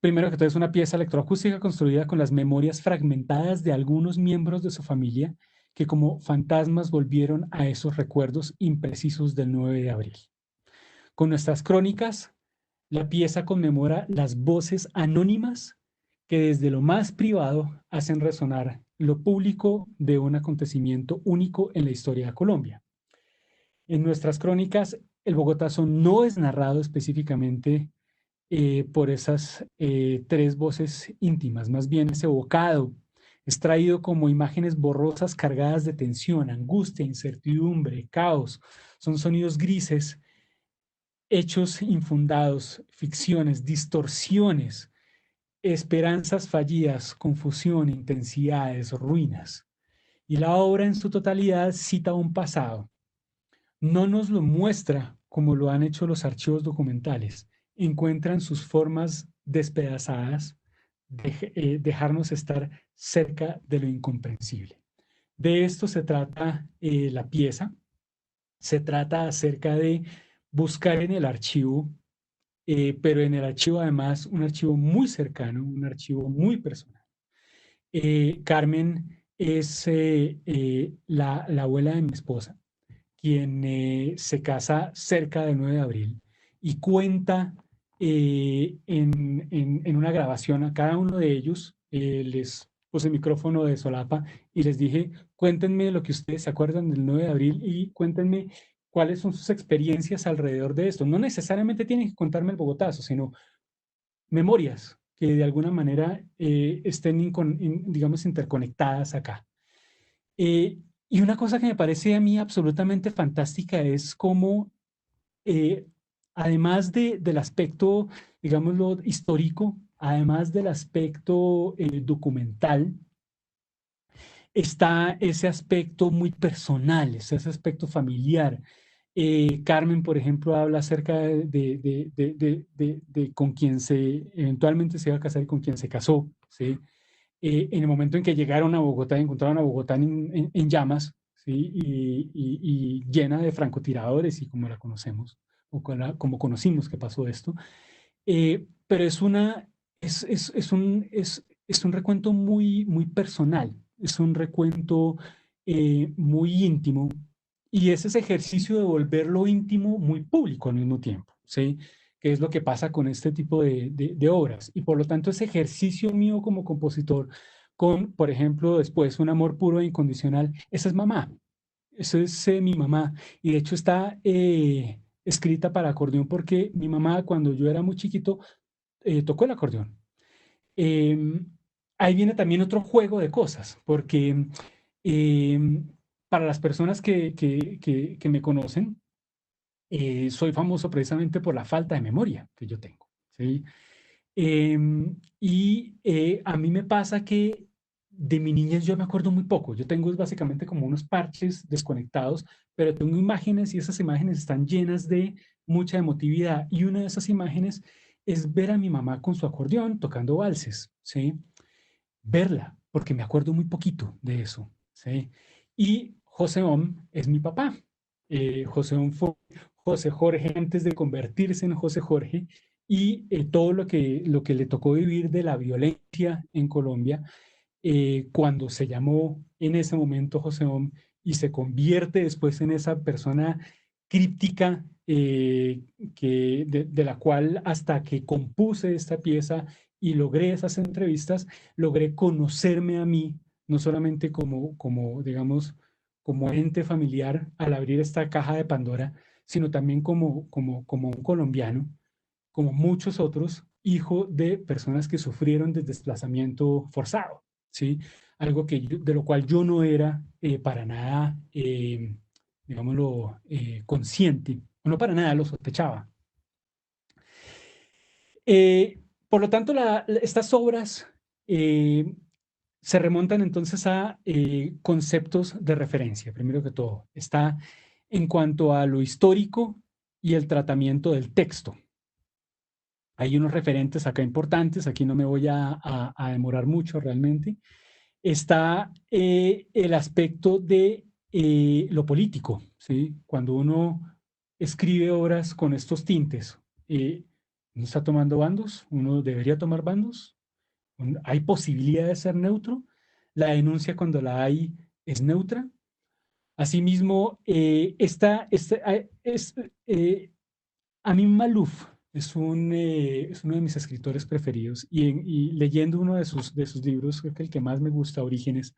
primero que todo, es una pieza electroacústica construida con las memorias fragmentadas de algunos miembros de su familia que como fantasmas volvieron a esos recuerdos imprecisos del 9 de abril. Con nuestras crónicas, la pieza conmemora las voces anónimas que desde lo más privado hacen resonar lo público de un acontecimiento único en la historia de Colombia. En nuestras crónicas, el Bogotazo no es narrado específicamente por esas tres voces íntimas, más bien es evocado, es traído como imágenes borrosas cargadas de tensión, angustia, incertidumbre, caos. Son sonidos grises, hechos infundados, ficciones, distorsiones, esperanzas fallidas, confusión, intensidades, ruinas. Y la obra en su totalidad cita un pasado. No nos lo muestra como lo han hecho los archivos documentales. Encuentran sus formas despedazadas, dejarnos estar cerca de lo incomprensible. De esto se trata la pieza. Se trata acerca de buscar en el archivo, pero en el archivo además un archivo muy cercano, un archivo muy personal. Carmen es la abuela de mi esposa, quien se casa cerca del 9 de abril y cuenta en una grabación a cada uno de ellos, les puse el micrófono de solapa y les dije, cuéntenme lo que ustedes se acuerdan del 9 de abril y cuéntenme cuáles son sus experiencias alrededor de esto. No necesariamente tienen que contarme el Bogotazo, sino memorias que de alguna manera estén, digamos, interconectadas acá. Y una cosa que me parece a mí absolutamente fantástica es cómo, además del aspecto, digámoslo, histórico, además del aspecto documental, está ese aspecto muy personal, ese aspecto familiar. Carmen, por ejemplo, habla acerca de con quien eventualmente se iba a casar y con quien se casó, ¿sí? En el momento en que llegaron a Bogotá, encontraron a Bogotá en llamas, ¿sí? Y llena de francotiradores y como la conocemos, o como conocimos que pasó esto. Pero es un recuento muy personal, es un recuento muy íntimo y es ese ejercicio de volverlo íntimo muy público al mismo tiempo, ¿sí? Que es lo que pasa con este tipo de obras. Y por lo tanto, ese ejercicio mío como compositor con, por ejemplo, después Un amor puro e incondicional, esa es mamá, esa es mi mamá. Y de hecho está escrita para acordeón porque mi mamá cuando yo era muy chiquito tocó el acordeón. Eh, Ahí viene también otro juego de cosas, porque eh, para las personas que me conocen, soy famoso precisamente por la falta de memoria que yo tengo, ¿sí? A mí me pasa que de mi niñez yo me acuerdo muy poco. Yo tengo básicamente como unos parches desconectados, pero tengo imágenes y esas imágenes están llenas de mucha emotividad. Y una de esas imágenes es ver a mi mamá con su acordeón tocando valses, ¿sí? Verla, porque me acuerdo muy poquito de eso, ¿sí? Y José Om es mi papá. José Om fue José Jorge antes de convertirse en José Jorge y todo lo que le tocó vivir de la violencia en Colombia, cuando se llamó en ese momento José Om y se convierte después en esa persona críptica, de la cual hasta que compuse esta pieza y logré esas entrevistas, logré conocerme a mí, no solamente digamos, como ente familiar al abrir esta caja de Pandora, sino también como un colombiano, como muchos otros, hijo de personas que sufrieron de desplazamiento forzado, ¿sí? Algo de lo cual yo no era para nada, digámoslo, consciente, o no para nada lo sospechaba. Por lo tanto, estas obras se remontan entonces a conceptos de referencia, primero que todo. Está en cuanto a lo histórico y el tratamiento del texto. Hay unos referentes acá importantes, aquí no me voy a demorar mucho realmente. Está el aspecto de lo político, ¿sí? Cuando uno escribe obras con estos tintes, ¿uno está tomando bandos? ¿Uno debería tomar bandos? ¿Hay posibilidad de ser neutro? ¿La denuncia cuando la hay es neutra? Asimismo, Amin Malouf es uno de mis escritores preferidos y leyendo uno de sus libros, creo que el que más me gusta, Orígenes,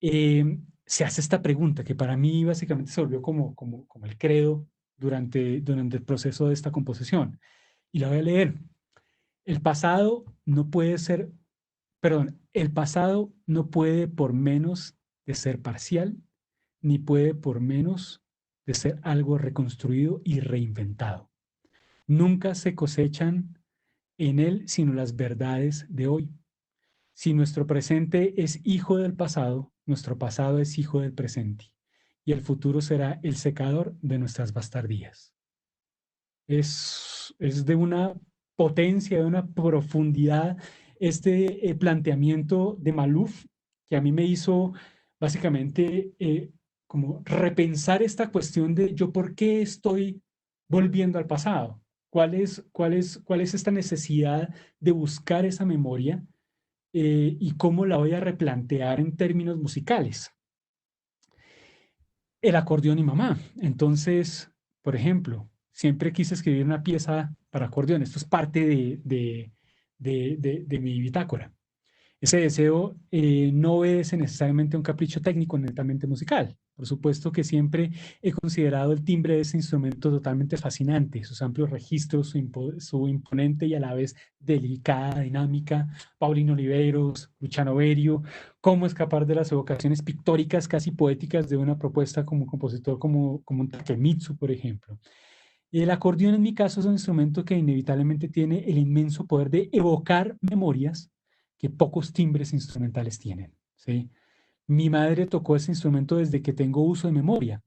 se hace esta pregunta que para mí básicamente se volvió como el credo durante el proceso de esta composición. Y la voy a leer. El pasado no puede ser, perdón, el pasado no puede por menos de ser parcial, ni puede por menos de ser algo reconstruido y reinventado. Nunca se cosechan en él sino las verdades de hoy. Si nuestro presente es hijo del pasado, nuestro pasado es hijo del presente, y el futuro será el secador de nuestras bastardías. Es de una potencia, de una profundidad este planteamiento de Malouf que a mí me hizo básicamente como repensar esta cuestión de yo por qué estoy volviendo al pasado. Cuál es esta necesidad de buscar esa memoria y cómo la voy a replantear en términos musicales? El acordeón y mamá. Entonces, por ejemplo, siempre quise escribir una pieza para acordeón. Esto es parte de mi bitácora. Ese deseo no obedece necesariamente a un capricho técnico netamente musical. Por supuesto que siempre he considerado el timbre de ese instrumento totalmente fascinante, sus amplios registros, su imponente y a la vez delicada dinámica. Paulino Oliveros, Luciano Berio, cómo escapar de las evocaciones pictóricas casi poéticas de una propuesta como compositor como un Takemitsu, por ejemplo. Y el acordeón en mi caso es un instrumento que inevitablemente tiene el inmenso poder de evocar memorias que pocos timbres instrumentales tienen, ¿sí? Mi madre tocó ese instrumento desde que tengo uso de memoria.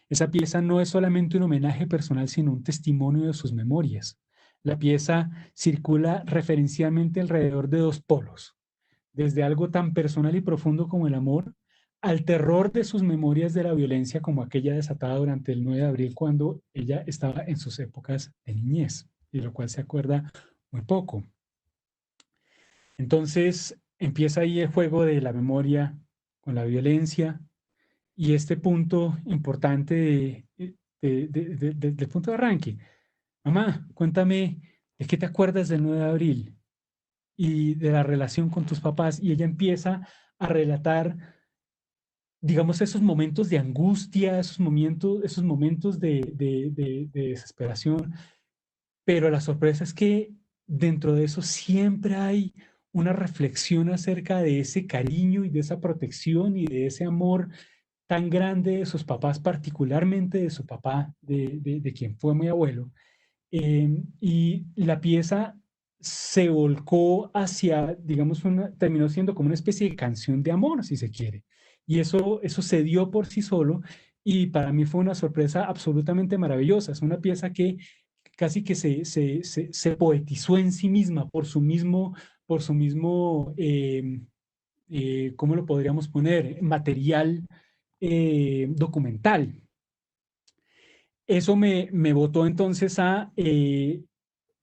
Esa pieza no es solamente un homenaje personal, sino un testimonio de sus memorias. La pieza circula referencialmente alrededor de dos polos, desde algo tan personal y profundo como el amor, al terror de sus memorias de la violencia como aquella desatada durante el 9 de abril cuando ella estaba en sus épocas de niñez, y de lo cual se acuerda muy poco. Entonces empieza ahí el juego de la memoria con la violencia y este punto importante del punto de arranque. Mamá, cuéntame, ¿de qué te acuerdas del 9 de abril y de la relación con tus papás? Y ella empieza a relatar, digamos, esos momentos de angustia, esos momentos de desesperación, pero la sorpresa es que dentro de eso siempre hay una reflexión acerca de ese cariño y de esa protección y de ese amor tan grande de sus papás, particularmente de su papá, de quien fue mi abuelo. Y la pieza se volcó hacia, digamos, terminó siendo como una especie de canción de amor, si se quiere. Y eso se dio por sí solo y para mí fue una sorpresa absolutamente maravillosa. Es una pieza que casi que se poetizó en sí misma por su mismo ¿cómo lo podríamos poner? Material documental. Eso me botó entonces a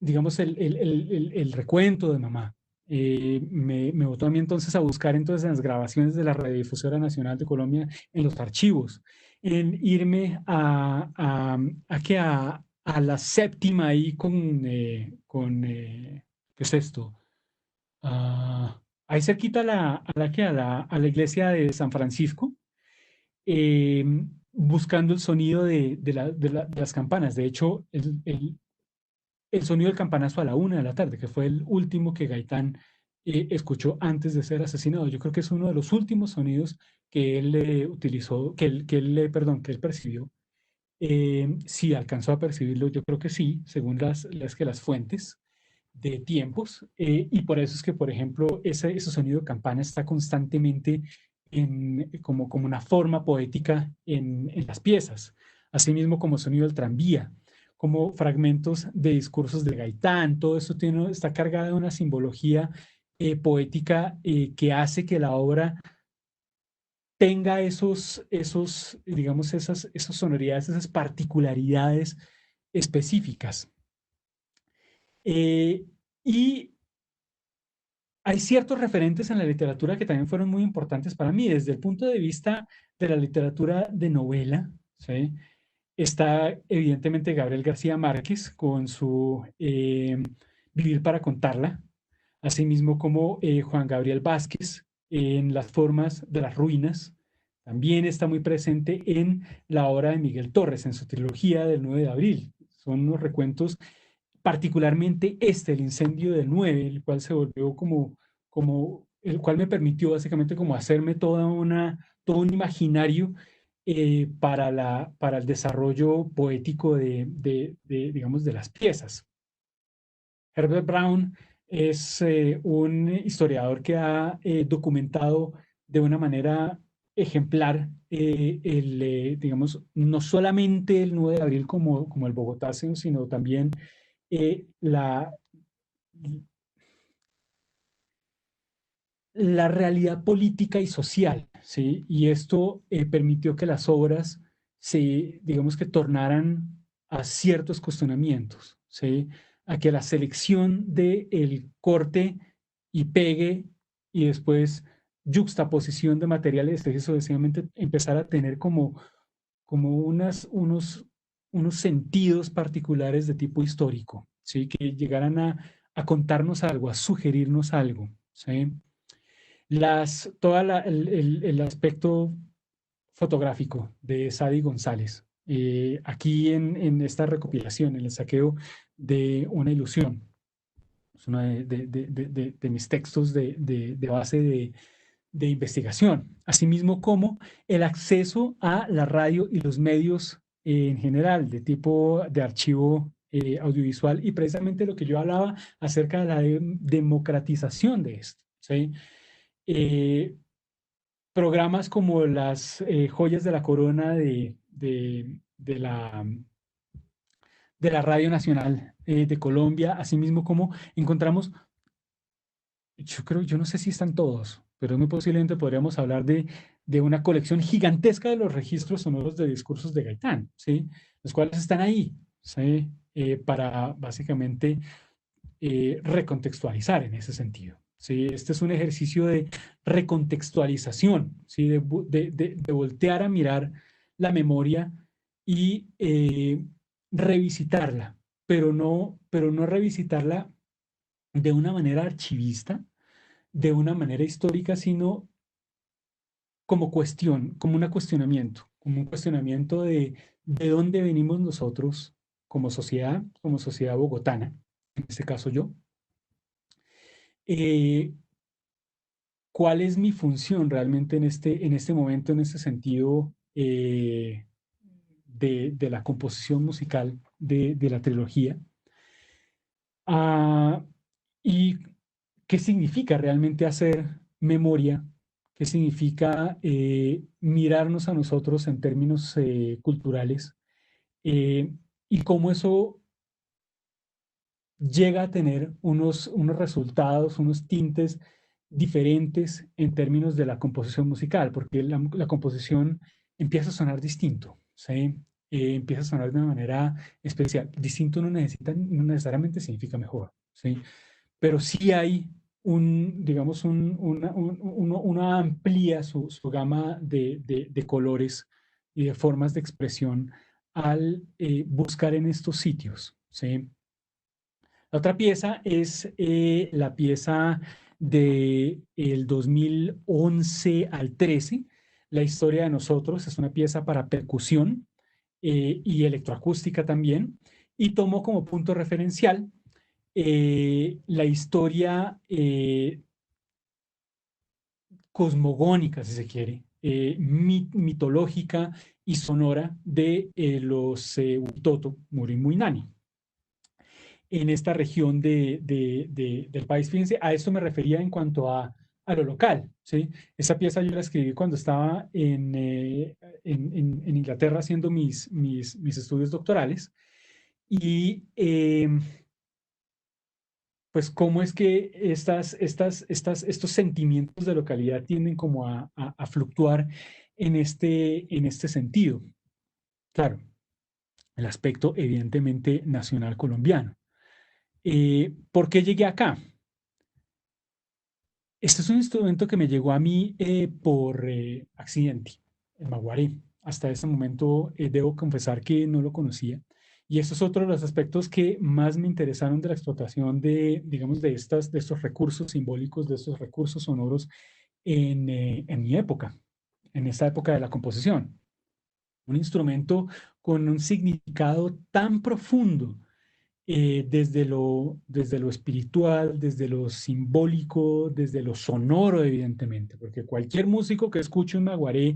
digamos, el recuento de mamá. Me botó a mí entonces a buscar entonces en las grabaciones de la Radiodifusora Nacional de Colombia, en los archivos, en irme a la séptima ahí ¿qué es esto? Ahí cerquita a la iglesia de San Francisco, eh, buscando el sonido de las campanas. De hecho, el sonido del campanazo a la 1 de la tarde, que fue el último que Gaitán escuchó antes de ser asesinado. Yo creo que es uno de los últimos sonidos que él utilizó, perdón, que él percibió. Si alcanzó a percibirlo, yo creo que sí, según las fuentes de tiempos. Y por eso es que, por ejemplo, ese sonido de campana está constantemente como una forma poética en las piezas. Asimismo, como sonido del tranvía, como fragmentos de discursos de Gaitán. Todo eso está cargado de una simbología poética que hace que la obra tenga digamos, esas sonoridades, esas particularidades específicas. Y hay ciertos referentes en la literatura que también fueron muy importantes para mí. Desde el punto de vista de la literatura de novela, ¿sí? Está evidentemente Gabriel García Márquez con su Vivir para contarla, asimismo como Juan Gabriel Vázquez en Las formas de las ruinas. También está muy presente en la obra de Miguel Torres, en su trilogía del 9 de abril. Son unos recuentos, particularmente el incendio del 9, el cual se volvió el cual me permitió básicamente como hacerme todo un imaginario para el desarrollo poético digamos, de las piezas. Herbert Brown es un historiador que ha documentado de una manera ejemplar digamos, no solamente el 9 de abril como el Bogotá, sino también eh, la, la realidad política y social, ¿sí? Y esto permitió que las obras digamos que tornaran a ciertos cuestionamientos, ¿sí? A que la selección del corte y pegue y después yuxtaposición de materiales de sucesivamente empezara a tener como unos sentidos particulares de tipo histórico, ¿sí? Que llegaran a contarnos algo, a sugerirnos algo, ¿sí? El aspecto fotográfico de Sadi González. Aquí en esta recopilación, en el saqueo de una ilusión, es uno de mis textos de base de investigación, asimismo como el acceso a la radio y los medios en general, de tipo de archivo audiovisual, y precisamente lo que yo hablaba acerca de la democratización de esto, ¿sí? Eh, Programas como las joyas de la corona de la Radio Nacional de Colombia, asimismo como encontramos, yo no sé si están todos, pero muy posiblemente podríamos hablar de una colección gigantesca de los registros sonoros de discursos de Gaitán, ¿sí? Los cuales están ahí, ¿sí? Para básicamente recontextualizar en ese sentido. ¿Sí? Este es un ejercicio de recontextualización, ¿sí? De voltear a mirar la memoria y revisitarla, pero no revisitarla de una manera archivista, de una manera histórica, sino como cuestión, como un cuestionamiento de dónde venimos nosotros como sociedad bogotana, en este caso yo. Eh, ¿Cuál es mi función realmente en este momento, en este sentido de la composición musical de la trilogía? Ah, ¿Y qué significa realmente hacer memoria? ¿Qué significa mirarnos a nosotros en términos culturales? Eh, y cómo eso llega a tener unos resultados, unos tintes diferentes en términos de la composición musical, porque la composición empieza a sonar distinto, ¿sí? empieza a sonar de una manera especial. Distinto no necesariamente significa mejor, ¿sí? Pero sí hay digamos, uno amplía su gama de colores y de formas de expresión al buscar en estos sitios, ¿sí? La otra pieza es la pieza del 2011 al 13, La historia de nosotros. Es una pieza para percusión y electroacústica también, y tomó como punto referencial la historia cosmogónica, si se quiere, mitológica y sonora de los Utoto Murinmuinani en esta región del país. Fíjense, a esto me refería en cuanto a lo local, ¿sí? Esa pieza yo la escribí cuando estaba en Inglaterra haciendo mis estudios doctorales, y pues cómo es que estos sentimientos de localidad tienden como a fluctuar en este sentido. Claro, el aspecto evidentemente nacional colombiano. ¿Por qué llegué acá? Este es un instrumento que me llegó a mí por accidente, el maguaré. Hasta ese momento debo confesar que no lo conocía. Y eso es otro de los aspectos que más me interesaron de la explotación digamos, de estos recursos simbólicos, de estos recursos sonoros en mi época, en esta época de la composición. Un instrumento con un significado tan profundo, desde lo espiritual, desde lo simbólico, desde lo sonoro, evidentemente, porque cualquier músico que escuche un maguaré,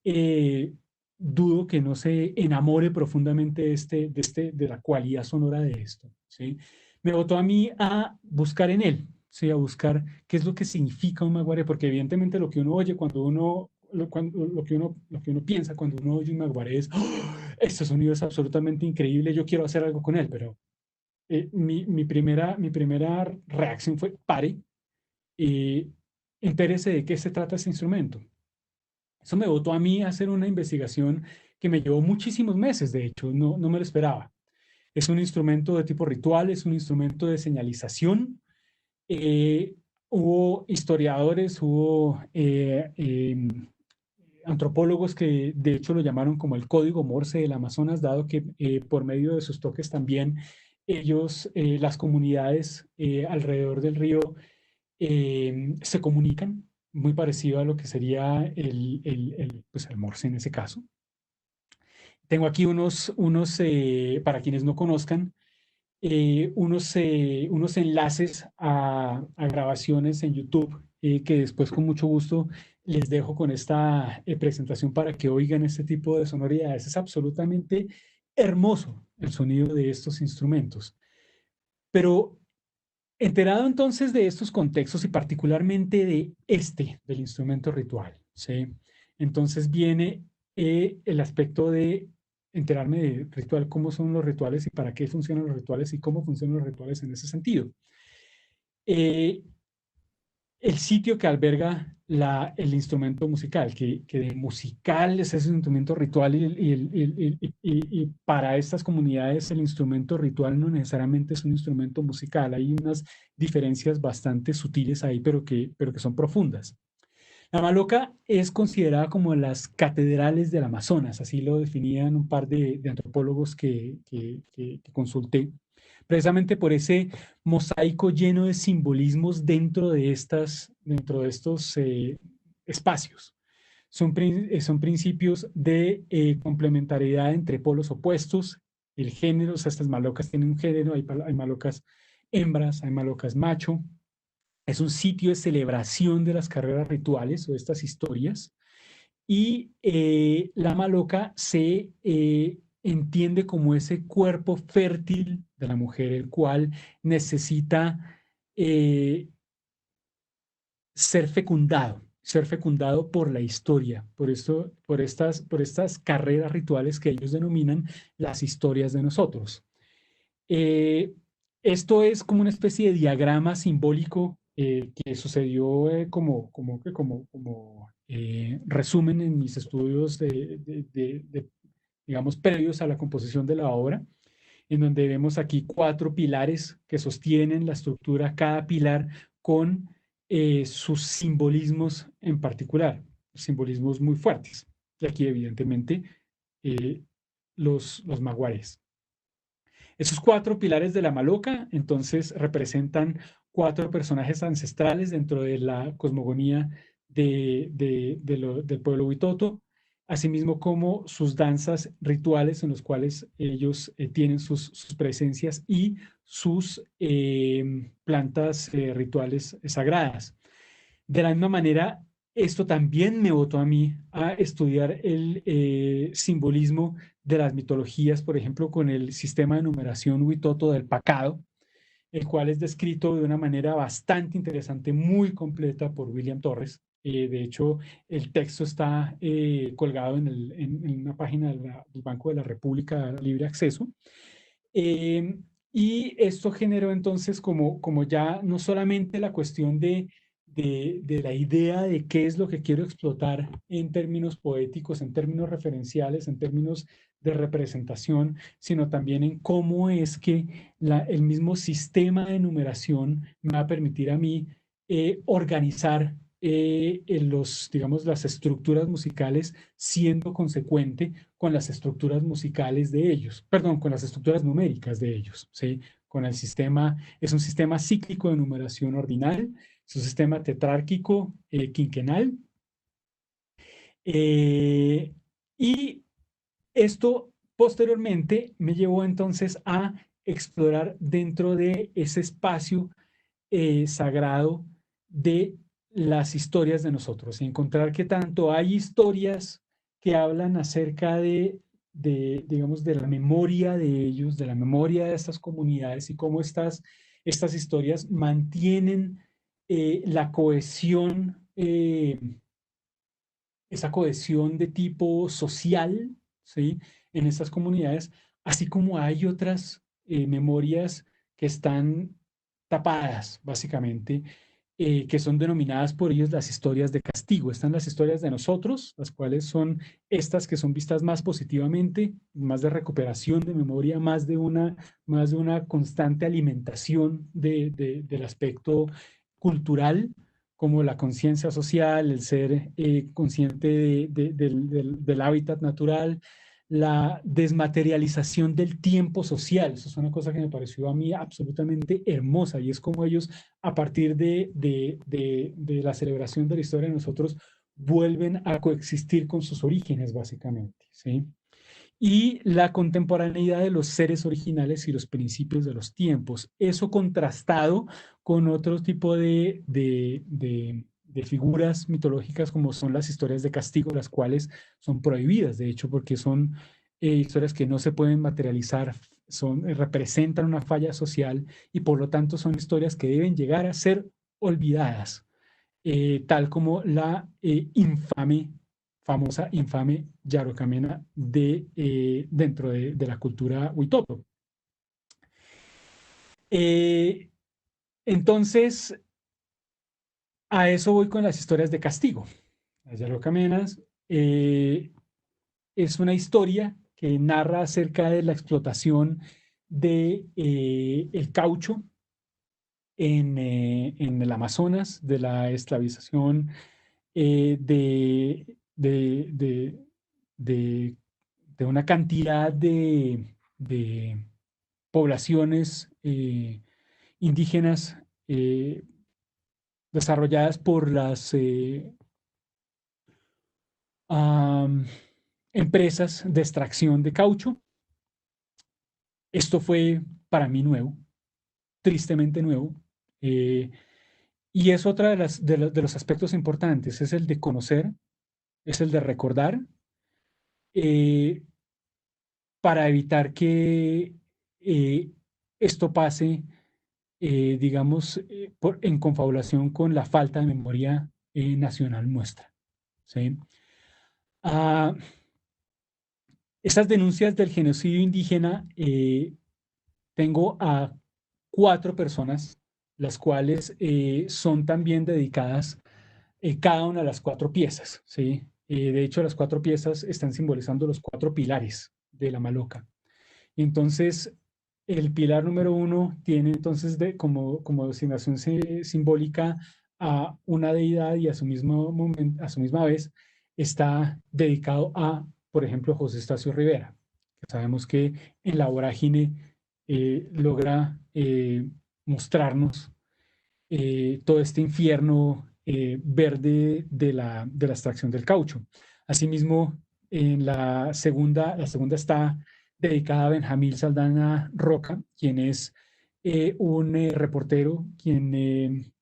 eh, dudo que no se enamore profundamente de la cualidad sonora de esto, ¿sí? Me botó a mí a buscar en él, ¿sí? A buscar qué es lo que significa un maguaré, porque evidentemente lo que uno oye cuando uno, lo que uno piensa cuando uno oye un maguaré es: "Oh, este sonido es absolutamente increíble, yo quiero hacer algo con él", pero mi primera reacción fue: pare y entérese de qué se trata ese instrumento. Eso me botó a mí a hacer una investigación que me llevó muchísimos meses, de hecho, no me lo esperaba. Es un instrumento de tipo ritual, es un instrumento de señalización. Eh, Hubo historiadores, hubo antropólogos que de hecho lo llamaron como el código Morse del Amazonas, dado que por medio de sus toques también ellos, las comunidades alrededor del río, se comunican, muy parecido a lo que sería pues el Morse en ese caso. Tengo aquí para quienes no conozcan, unos enlaces a grabaciones en YouTube, que después con mucho gusto les dejo con esta presentación para que oigan este tipo de sonoridades. Es absolutamente hermoso el sonido de estos instrumentos. Pero enterado entonces de estos contextos y particularmente del instrumento ritual, ¿sí? Entonces viene el aspecto de enterarme de ritual, cómo son los rituales y para qué funcionan los rituales y cómo funcionan los rituales en ese sentido. Eh, el sitio que alberga el instrumento musical, que de musical es ese instrumento ritual, y para estas comunidades el instrumento ritual no necesariamente es un instrumento musical. Hay unas diferencias bastante sutiles ahí, pero que son profundas. La Maloca es considerada como las catedrales del Amazonas, así lo definían un par de antropólogos que consulté, precisamente por ese mosaico lleno de simbolismos dentro de estos espacios. Son principios de complementariedad entre polos opuestos, el género. O sea, estas malocas tienen un género, hay malocas hembras, hay malocas macho. Es un sitio de celebración de las carreras rituales o de estas historias. Y la maloca se entiende como ese cuerpo fértil de la mujer, el cual necesita eh, ser fecundado por la historia, por estas carreras rituales que ellos denominan las historias de nosotros. Eh, Esto es como una especie de diagrama simbólico que sucedió como resumen en mis estudios digamos, previos a la composición de la obra, en donde vemos aquí 4 pilares que sostienen la estructura, cada pilar con sus simbolismos en particular, simbolismos muy fuertes. Y aquí, evidentemente, eh, los maguares. Esos 4 pilares de la Maloca, entonces, representan 4 personajes ancestrales dentro de la cosmogonía del pueblo Huitoto, asimismo como sus danzas rituales en los cuales ellos tienen sus presencias y sus plantas rituales sagradas. De la misma manera, esto también me botó a mí a estudiar el simbolismo de las mitologías, por ejemplo, con el sistema de numeración Huitoto del Pacado, el cual es descrito de una manera bastante interesante, muy completa por William Torres. De hecho, el texto está colgado en una página del Banco de la República Libre Acceso. Y esto generó entonces como ya no solamente la cuestión de la idea de qué es lo que quiero explotar en términos poéticos, en términos referenciales, en términos de representación, sino también en cómo es que el mismo sistema de numeración me va a permitir a mí organizar digamos, las estructuras musicales siendo consecuente con las estructuras musicales de ellos, perdón, con las estructuras numéricas de ellos, ¿sí? Con el sistema, es un sistema cíclico de numeración ordinal, es un sistema tetrárquico quinquenal, y esto posteriormente me llevó entonces a explorar dentro de ese espacio sagrado de las historias de nosotros y encontrar que tanto hay historias que hablan acerca digamos, de la memoria de ellos, de la memoria de estas comunidades y cómo estas historias mantienen la cohesión, esa cohesión de tipo social, ¿sí? En estas comunidades, así como hay otras memorias que están tapadas, básicamente, que son denominadas por ellos las historias de castigo. Están las historias de nosotros, las cuales son estas que son vistas más positivamente, más de recuperación de memoria, más de una constante alimentación del aspecto cultural, como la conciencia social, el ser consciente del hábitat natural, la desmaterialización del tiempo social. Eso es una cosa que me pareció a mí absolutamente hermosa y es como ellos, a partir de la celebración de la historia de nosotros, vuelven a coexistir con sus orígenes, básicamente, ¿sí? Y la contemporaneidad de los seres originales y los principios de los tiempos. Eso contrastado con otro tipo de figuras mitológicas como son las historias de castigo, las cuales son prohibidas, de hecho, porque son historias que no se pueden materializar, representan una falla social y por lo tanto son historias que deben llegar a ser olvidadas, tal como la famosa, infame Yarokamena dentro de la cultura Huitoto. Entonces, a eso voy con las historias de castigo. Las Yarokamenas es una historia que narra acerca de la explotación el caucho en el Amazonas, de la esclavización de, de, de, de una cantidad de poblaciones indígenas desarrolladas por las empresas de extracción de caucho. Esto fue para mí nuevo, tristemente nuevo. Y es otra de los aspectos importantes, es el de conocer, es el de recordar, eh, para evitar que esto pase, digamos, en confabulación con la falta de memoria nacional nuestra, ¿sí? Estas denuncias del genocidio indígena, tengo a 4 personas, las cuales son también dedicadas cada una de las 4 piezas, ¿sí? De hecho, las 4 piezas están simbolizando los 4 pilares de la maloca. Y entonces, el pilar número 1 tiene entonces como designación simbólica a una deidad y a su mismo momento, a su misma vez está dedicado a, por ejemplo, José Estacio Rivera. Sabemos que en la vorágine logra mostrarnos todo este infierno verde de la extracción del caucho. Asimismo, en la segunda está dedicada a Benjamín Saldaña Roca, quien es un reportero, quien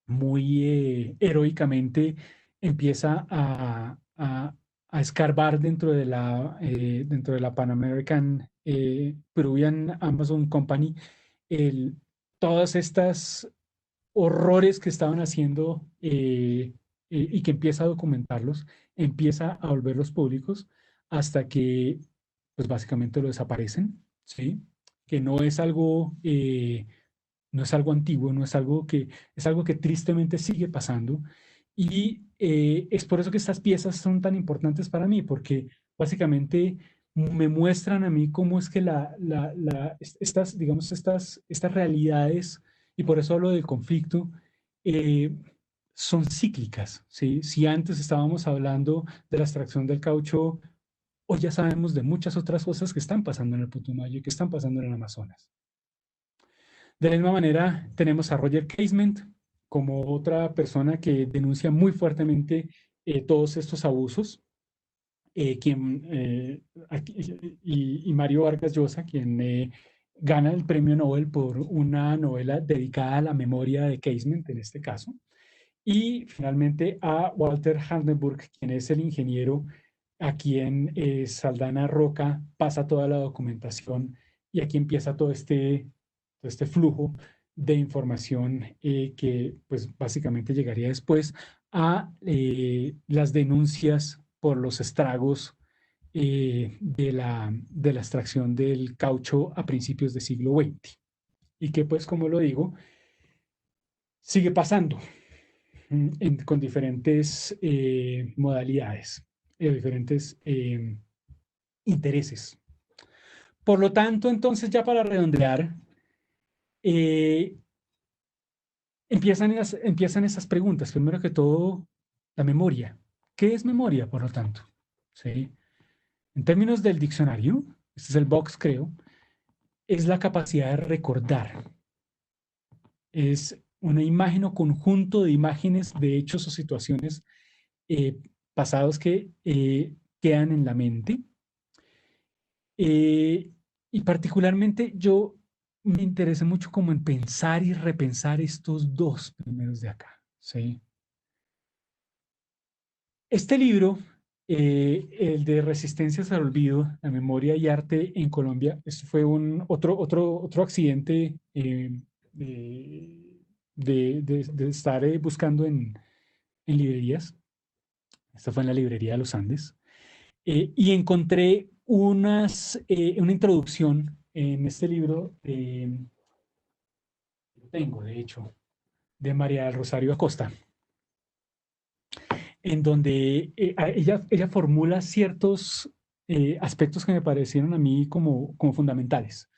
muy heroicamente empieza a escarbar dentro de la Pan American Peruvian Amazon Company todas estas horrores que estaban haciendo y que empieza a documentarlos, empieza a volverlos públicos hasta que, pues básicamente lo desaparecen, ¿sí? Que no es algo antiguo, es algo que tristemente sigue pasando. Y es por eso que estas piezas son tan importantes para mí, porque básicamente me muestran a mí cómo es que estas, digamos, estas realidades, y por eso hablo del conflicto, eh, son cíclicas, ¿sí? Si antes estábamos hablando de la extracción del caucho, hoy ya sabemos de muchas otras cosas que están pasando en el Putumayo y que están pasando en el Amazonas. De la misma manera, tenemos a Roger Casement como otra persona que denuncia muy fuertemente todos estos abusos, y Mario Vargas Llosa, quien gana el premio Nobel por una novela dedicada a la memoria de Casement, en este caso. Y finalmente a Walter Hardenberg, quien es el ingeniero a quien Saldaña Roca pasa toda la documentación y aquí empieza todo este flujo de información que pues básicamente llegaría después a las denuncias por los estragos de la extracción del caucho a principios del siglo XX. Y que pues, como lo digo, sigue pasando con diferentes modalidades, diferentes intereses. Por lo tanto, entonces, ya para redondear, eh, empiezan esas preguntas. Primero que todo, la memoria. ¿Qué es memoria, por lo tanto? ¿Sí? En términos del diccionario, este es el Box, creo, es la capacidad de recordar. Es una imagen o conjunto de imágenes, de hechos o situaciones pasados que quedan en la mente. Y particularmente yo me interesé mucho como en pensar y repensar estos dos primeros de acá, ¿sí? Este libro, el de Resistencias al Olvido, la memoria y arte en Colombia, esto fue otro accidente de estar buscando en librerías. Esto fue en la librería de los Andes. Y encontré una introducción en este libro, lo tengo de hecho, de María del Rosario Acosta, en donde ella formula ciertos aspectos que me parecieron a mí como fundamentales.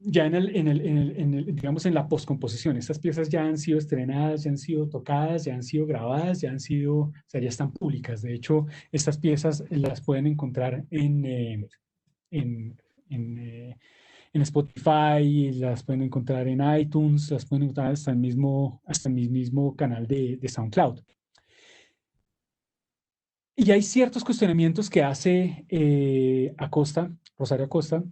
Ya digamos, en la postcomposición, estas piezas ya han sido estrenadas, ya han sido tocadas, ya han sido grabadas, o sea, ya están públicas. De hecho, estas piezas las pueden encontrar en, en, eh, en Spotify, las pueden encontrar en iTunes, las pueden encontrar hasta mi mismo canal de SoundCloud. Y hay ciertos cuestionamientos que hace Rosario Acosta,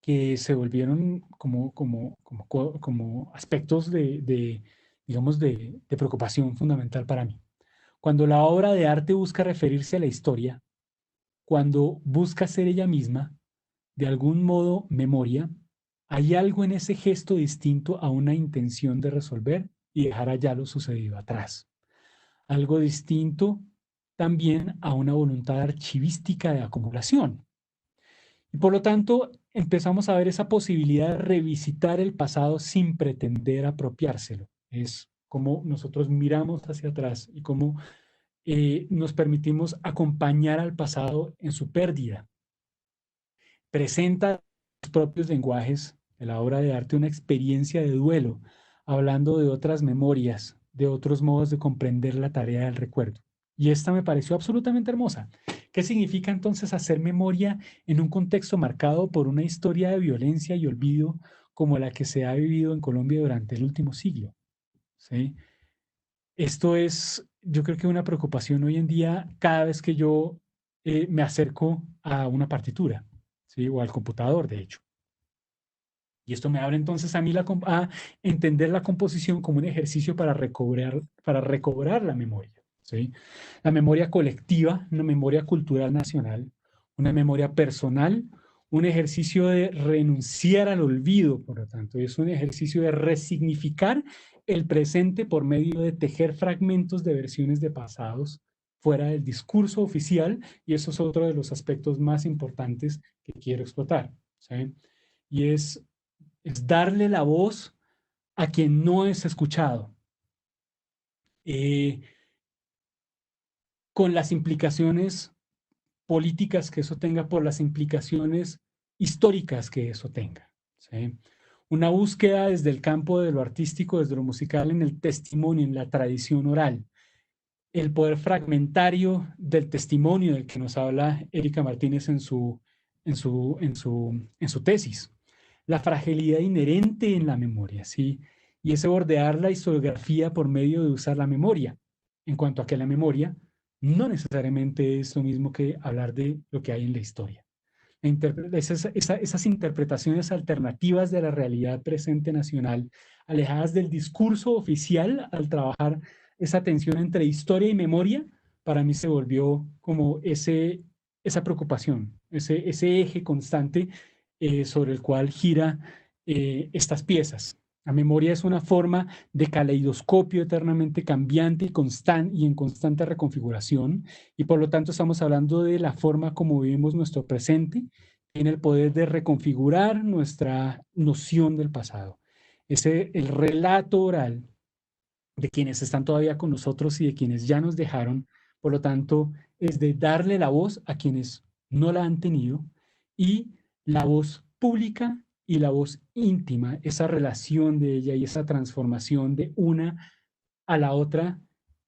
que se volvieron como aspectos digamos, de preocupación fundamental para mí. Cuando la obra de arte busca referirse a la historia, cuando busca ser ella misma, de algún modo memoria, hay algo en ese gesto distinto a una intención de resolver y dejar allá lo sucedido atrás. Algo distinto también a una voluntad archivística de acumulación. Y por lo tanto, empezamos a ver esa posibilidad de revisitar el pasado sin pretender apropiárselo. Es como nosotros miramos hacia atrás y cómo nos permitimos acompañar al pasado en su pérdida, presenta los propios lenguajes de la obra de arte una experiencia de duelo, hablando de otras memorias, de otros modos de comprender la tarea del recuerdo. Y esta me pareció absolutamente hermosa. ¿Qué significa entonces hacer memoria en un contexto marcado por una historia de violencia y olvido como la que se ha vivido en Colombia durante el último siglo? ¿Sí? Esto es, yo creo que una preocupación hoy en día cada vez que yo me acerco a una partitura, ¿sí? O al computador, de hecho. Y esto me abre entonces a mí a entender la composición como un ejercicio para recobrar la memoria, ¿sí? La memoria colectiva, una memoria cultural nacional, una memoria personal, un ejercicio de renunciar al olvido, por lo tanto, es un ejercicio de resignificar el presente por medio de tejer fragmentos de versiones de pasados fuera del discurso oficial, y eso es otro de los aspectos más importantes que quiero explotar, ¿sí? Y es darle la voz a quien no es escuchado, eh, con las implicaciones políticas que eso tenga, por las implicaciones históricas que eso tenga, ¿sí? Una búsqueda desde el campo de lo artístico, desde lo musical, en el testimonio, en la tradición oral, el poder fragmentario del testimonio del que nos habla Erika Martínez en su tesis, la fragilidad inherente en la memoria, ¿sí? Y ese bordear la historiografía por medio de usar la memoria, en cuanto a que la memoria no necesariamente es lo mismo que hablar de lo que hay en la historia. Esas interpretaciones alternativas de la realidad presente nacional, alejadas del discurso oficial al trabajar esa tensión entre historia y memoria, para mí se volvió como esa preocupación, ese eje constante sobre el cual gira estas piezas. La memoria es una forma de caleidoscopio eternamente cambiante y en constante reconfiguración, y por lo tanto estamos hablando de la forma como vivimos nuestro presente, en el poder de reconfigurar nuestra noción del pasado. El relato oral de quienes están todavía con nosotros y de quienes ya nos dejaron, por lo tanto, es de darle la voz a quienes no la han tenido, y la voz pública y la voz íntima, esa relación de ella y esa transformación de una a la otra,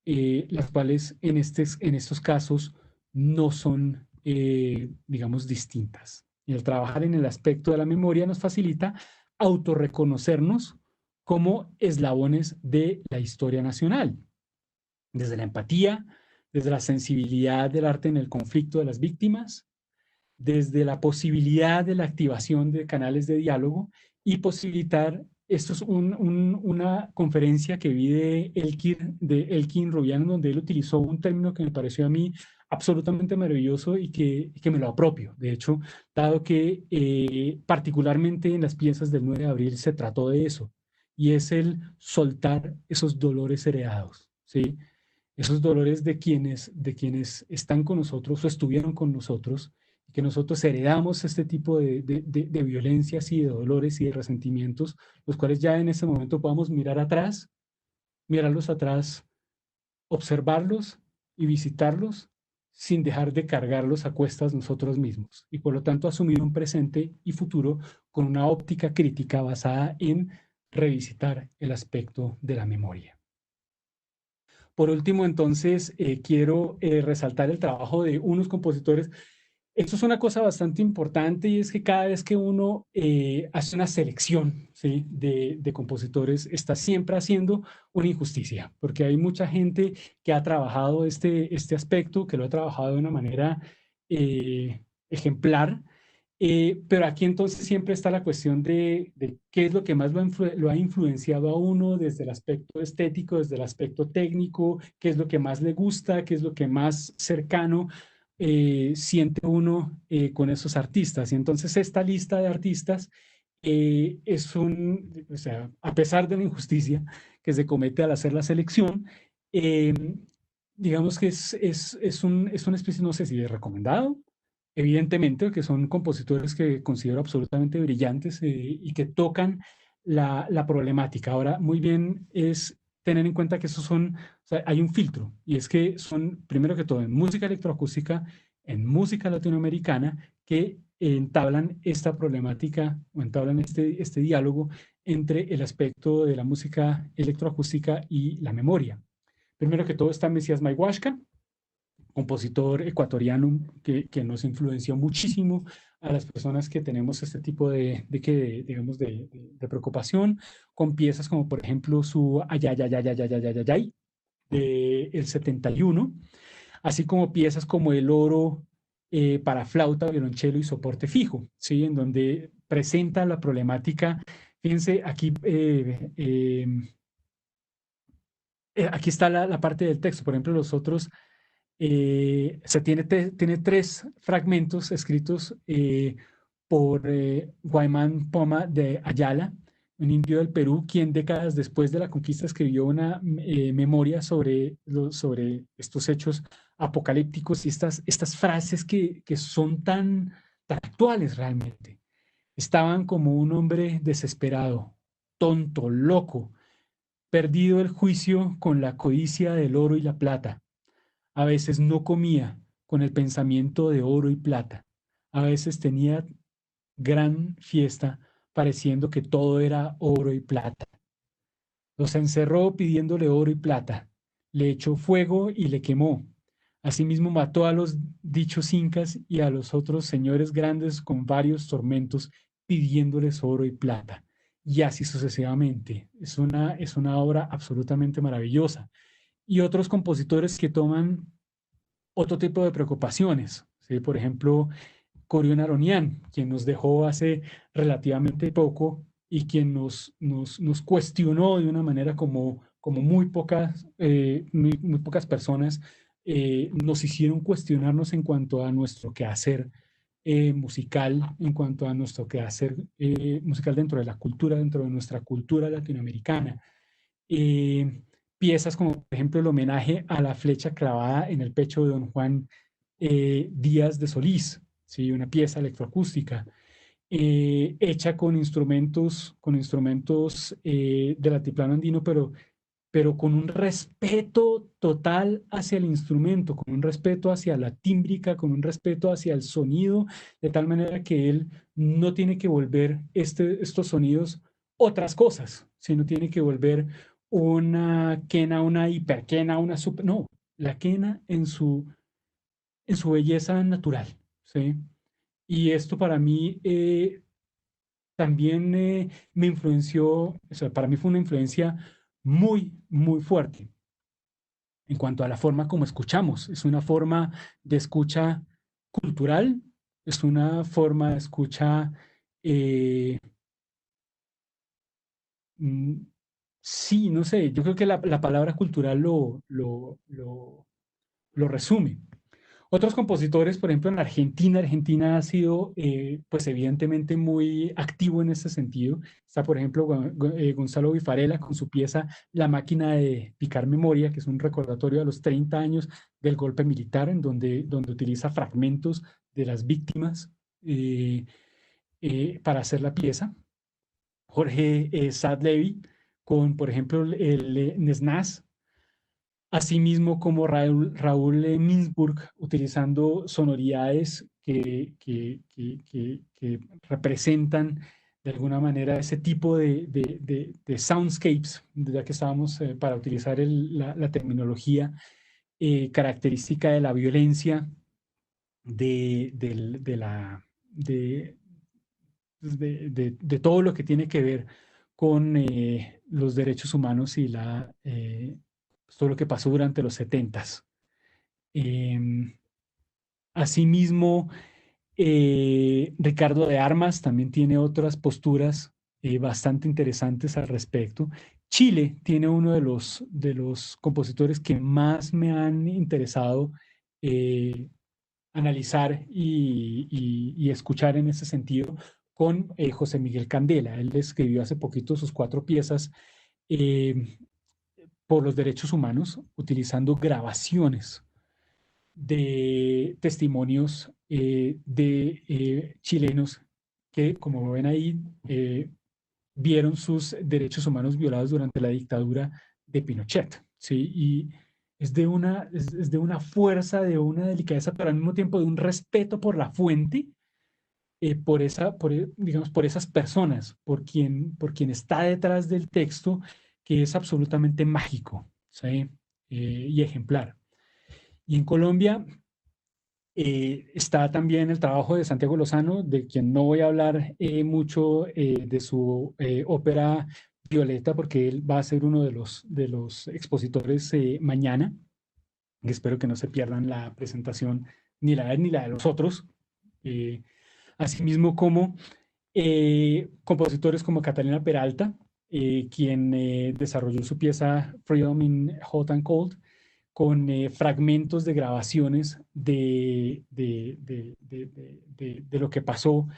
las cuales en estos casos no son, digamos, distintas. Y el trabajar en el aspecto de la memoria nos facilita autorreconocernos como eslabones de la historia nacional, desde la empatía, desde la sensibilidad del arte en el conflicto de las víctimas, desde la posibilidad de la activación de canales de diálogo y posibilitar, esto es una conferencia que vi de Elkin Rubiano, donde él utilizó un término que me pareció a mí absolutamente maravilloso y que me lo apropio. De hecho, dado que particularmente en las piezas del 9 de abril se trató de eso, y es el soltar esos dolores heredados, ¿sí? Esos dolores de quienes están con nosotros o estuvieron con nosotros, que nosotros heredamos este tipo de violencias y de dolores y de resentimientos, los cuales ya en ese momento podamos mirarlos atrás, observarlos y visitarlos sin dejar de cargarlos a cuestas nosotros mismos, y por lo tanto asumir un presente y futuro con una óptica crítica basada en revisitar el aspecto de la memoria. Por último, entonces, quiero resaltar el trabajo de unos compositores. Esto es una cosa bastante importante, y es que cada vez que uno hace una selección, ¿sí?, de compositores, está siempre haciendo una injusticia, porque hay mucha gente que ha trabajado este aspecto, que lo ha trabajado de una manera ejemplar, pero aquí entonces siempre está la cuestión de qué es lo que más lo ha influenciado a uno desde el aspecto estético, desde el aspecto técnico, qué es lo que más le gusta, qué es lo que más cercano siente uno con esos artistas. Y entonces esta lista de artistas o sea, a pesar de la injusticia que se comete al hacer la selección, eh, digamos que es una especie, no sé si de recomendado, evidentemente, que son compositores que considero absolutamente brillantes y que tocan la problemática. Ahora, muy bien es tener en cuenta que o sea, hay un filtro, y es que son, primero que todo, en música electroacústica, en música latinoamericana, que entablan esta problemática o entablan este diálogo entre el aspecto de la música electroacústica y la memoria. Primero que todo está Mesías Mayhuasca, compositor ecuatoriano que nos influenció muchísimo a las personas que tenemos este tipo digamos, de preocupación, con piezas como por ejemplo su Ayayayayayayayayay del 71, así como piezas como El Oro para flauta, violonchelo y soporte fijo, ¿sí? En donde presenta la problemática. Fíjense, aquí está la parte del texto. Por ejemplo, los otros, tiene tres fragmentos escritos por Guaymán Poma de Ayala, un indio del Perú, quien décadas después de la conquista escribió una memoria sobre estos hechos apocalípticos y estas frases que son tan actuales realmente. Estaban como un hombre desesperado, tonto, loco, perdido el juicio con la codicia del oro y la plata. A veces no comía con el pensamiento de oro y plata. A veces tenía gran fiesta pareciendo que todo era oro y plata. Los encerró pidiéndole oro y plata. Le echó fuego y le quemó. Asimismo mató a los dichos incas y a los otros señores grandes con varios tormentos pidiéndoles oro y plata. Y así sucesivamente. Es una obra absolutamente maravillosa. Y otros compositores que toman otro tipo de preocupaciones. ¿Sí? Por ejemplo, Corión Aronian, quien nos dejó hace relativamente poco y quien nos cuestionó de una manera como muy pocas personas nos hicieron cuestionarnos en cuanto a nuestro quehacer musical, en cuanto a nuestro quehacer musical dentro de la cultura, dentro de nuestra cultura latinoamericana. Eh, Piezas como, por ejemplo, el homenaje a la flecha clavada en el pecho de don Juan Díaz de Solís, ¿sí? Una pieza electroacústica hecha con instrumentos del altiplano andino, pero con un respeto total hacia el instrumento, con un respeto hacia la tímbrica, con un respeto hacia el sonido, de tal manera que él no tiene que volver estos sonidos otras cosas, sino tiene que volver una quena, una hiperquena, una super... No, la quena en su belleza natural, ¿sí? Y esto para mí también me influenció, o sea, para mí fue una influencia muy fuerte en cuanto a la forma como escuchamos. Es una forma de escucha cultural, es una forma de escucha, eh, mm, sí, no sé, yo creo que la palabra cultural lo resume. Otros compositores, por ejemplo, en Argentina, Argentina ha sido, pues evidentemente muy activo en ese sentido. Está, por ejemplo, Gonzalo Vifarella con su pieza La máquina de picar memoria, que es un recordatorio a los 30 años del golpe militar, donde utiliza fragmentos de las víctimas para hacer la pieza. Jorge Sadlevi con, por ejemplo, el Nesnaz, asimismo como Raúl Minzburg, utilizando sonoridades que representan de alguna manera ese tipo de soundscapes, ya que estábamos para utilizar la terminología característica de la violencia, de, del- de la, de todo lo que tiene que ver con los derechos humanos y pues, todo lo que pasó durante los 70s. Asimismo, Ricardo de Armas también tiene otras posturas bastante interesantes al respecto. Chile tiene uno de los compositores que más me han interesado eh, analizar y escuchar en ese sentido con José Miguel Candela. Él escribió hace poquito sus 4 piezas eh, por los derechos humanos, utilizando grabaciones de testimonios de chilenos que, como ven ahí, vieron sus derechos humanos violados durante la dictadura de Pinochet, ¿sí? Y es de una fuerza, de una delicadeza, pero al mismo tiempo de un respeto por la fuente digamos, por esas personas, por quien está detrás del texto, que es absolutamente mágico, ¿sí? Y ejemplar. Y en Colombia está también el trabajo de Santiago Lozano, de quien no voy a hablar mucho de su ópera Violeta, porque él va a ser uno de los expositores mañana. Y espero que no se pierdan la presentación, ni la de él ni la de los otros. Eh, Asimismo como compositores como Catalina Peralta, quien desarrolló su pieza Freedom in Hot and Cold, con fragmentos de grabaciones de lo que pasó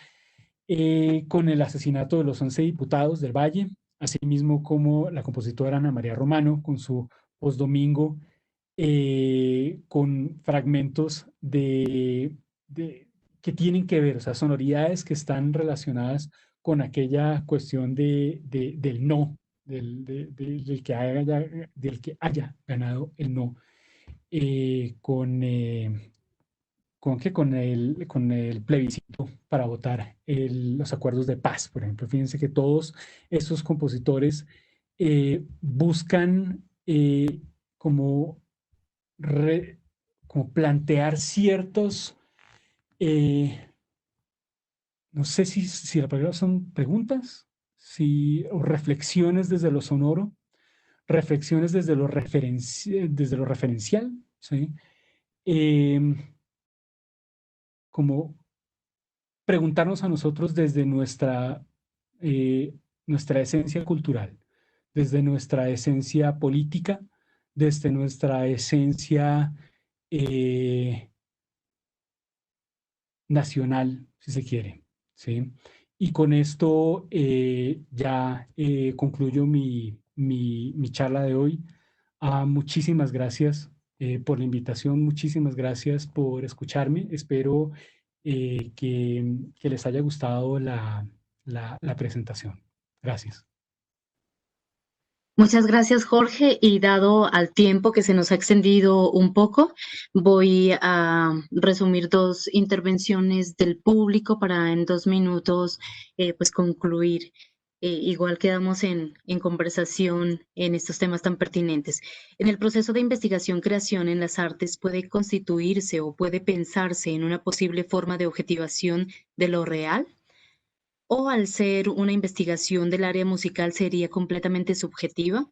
con el asesinato de los 11 diputados del Valle, asimismo como la compositora Ana María Romano con su Postdomingo, con fragmentos que tienen que ver, o sea, sonoridades que están relacionadas con aquella cuestión del no, del que haya ganado el no, con el plebiscito para votar los acuerdos de paz, por ejemplo. Fíjense que todos estos compositores buscan como como plantear ciertos, eh, no sé si la palabra son preguntas, o reflexiones desde lo sonoro, reflexiones desde lo referencial, ¿sí? Em, como preguntarnos a nosotros desde nuestra esencia cultural, desde nuestra esencia política, desde nuestra esencia eh, nacional, si se quiere, ¿sí? Y con esto ya concluyo mi charla de hoy. Muchísimas gracias por la invitación, muchísimas gracias por escucharme. Espero que les haya gustado la presentación. Gracias. Muchas gracias, Jorge. Y dado al tiempo que se nos ha extendido un poco, voy a resumir dos intervenciones del público para en 2 minutos pues concluir. Igual quedamos en conversación en estos temas tan pertinentes. En el proceso de investigación-creación en las artes puede constituirse o puede pensarse en una posible forma de objetivación de lo real, o al ser una investigación del área musical sería completamente subjetiva.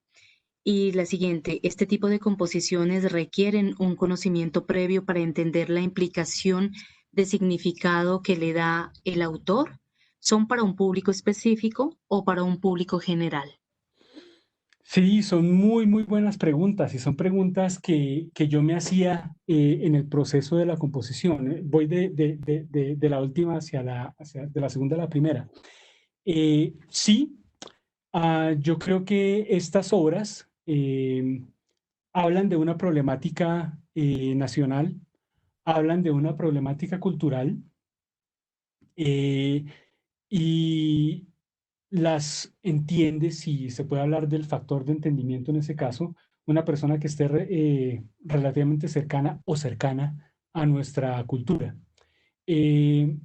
Y la siguiente, este tipo de composiciones requieren un conocimiento previo para entender la implicación de significado que le da el autor. ¿Son para un público específico o para un público general? Sí, son muy, muy buenas preguntas y son preguntas que yo me hacía en el proceso de la composición. Voy de la última de la segunda a la primera. Sí, yo creo que estas obras hablan de una problemática nacional, hablan de una problemática cultural, eh, y las entiende, si se puede hablar del factor de entendimiento en ese caso, una persona que esté relativamente cercana o cercana a nuestra cultura. Eh,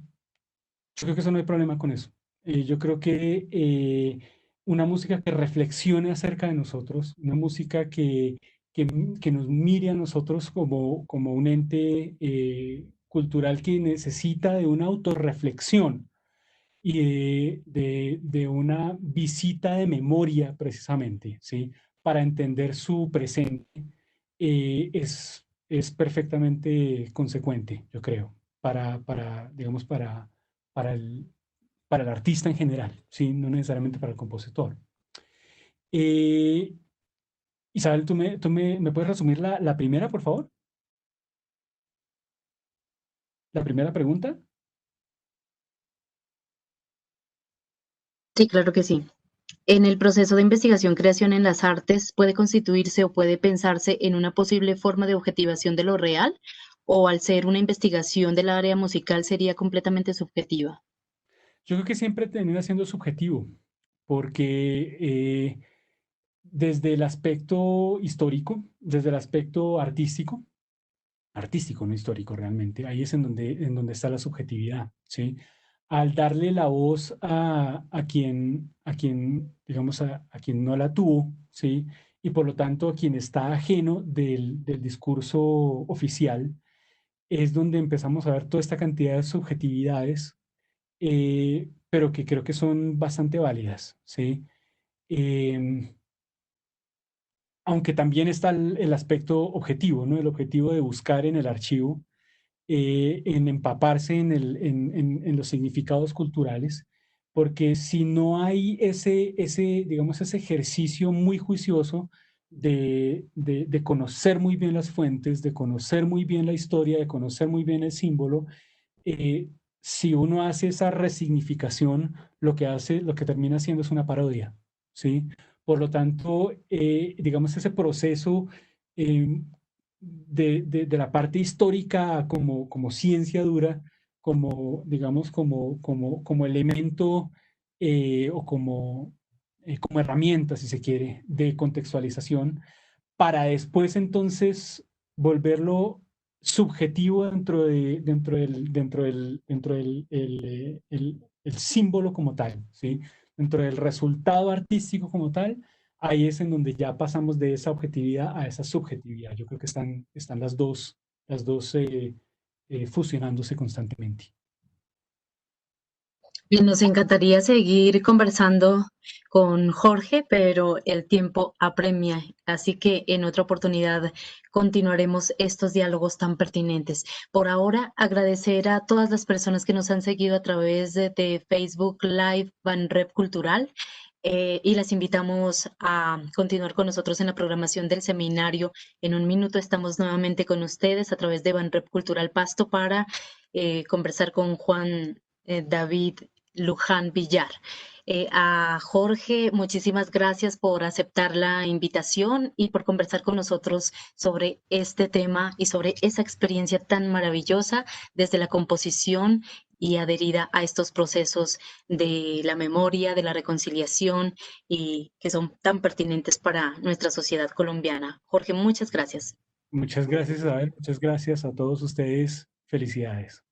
yo creo que eso no hay problema con eso. Yo creo que una música que reflexione acerca de nosotros, una música que, que nos mire a nosotros como un ente cultural que necesita de una autorreflexión y de una visita de memoria precisamente, ¿sí? Para entender su presente, es perfectamente consecuente, yo creo, digamos, para el, para el artista en general, ¿sí? No necesariamente para el compositor. Eh, Isabel, ¿tú me puedes resumir la primera, por favor? La primera pregunta. Sí, claro que sí. En el proceso de investigación-creación en las artes puede constituirse o puede pensarse en una posible forma de objetivación de lo real, o al ser una investigación del área musical sería completamente subjetiva. Yo creo que siempre termina siendo subjetivo, porque desde el aspecto histórico, desde el aspecto artístico, no histórico realmente, ahí es en donde está la subjetividad, ¿sí? al darle la voz a quien, digamos, a quien no la tuvo, ¿sí? Y por lo tanto a quien está ajeno del discurso oficial, es donde empezamos a ver toda esta cantidad de subjetividades, pero que creo que son bastante válidas, ¿sí? Em, Aunque también está el aspecto objetivo, ¿no? El objetivo de buscar en el archivo, en empaparse en los significados culturales, porque si no hay digamos, ese ejercicio muy juicioso de conocer muy bien las fuentes, de conocer muy bien la historia, de conocer muy bien el símbolo, eh, si uno hace esa resignificación, lo que termina haciendo es una parodia, ¿sí? Por lo tanto, digamos, ese proceso eh, de la parte histórica como ciencia dura, como, digamos, como elemento o como herramienta, si se quiere, de contextualización, para después entonces volverlo subjetivo dentro del símbolo como tal, ¿sí? Dentro del resultado artístico como tal, ahí es en donde ya pasamos de esa objetividad a esa subjetividad. Yo creo que están las dos fusionándose constantemente. Y nos encantaría seguir conversando con Jorge, pero el tiempo apremia, así que en otra oportunidad continuaremos estos diálogos tan pertinentes. Por ahora, agradecer a todas las personas que nos han seguido a través de Facebook Live Banrep Cultural. Y las invitamos a continuar con nosotros en la programación del seminario. En un minuto estamos nuevamente con ustedes a través de Banrep Cultural Pasto para conversar con Juan David Luján Villar. A Jorge, muchísimas gracias por aceptar la invitación y por conversar con nosotros sobre este tema y sobre esa experiencia tan maravillosa desde la composición y adherida a estos procesos de la memoria, de la reconciliación y que son tan pertinentes para nuestra sociedad colombiana. Jorge, muchas gracias. Muchas gracias, Isabel. Muchas gracias a todos ustedes. Felicidades.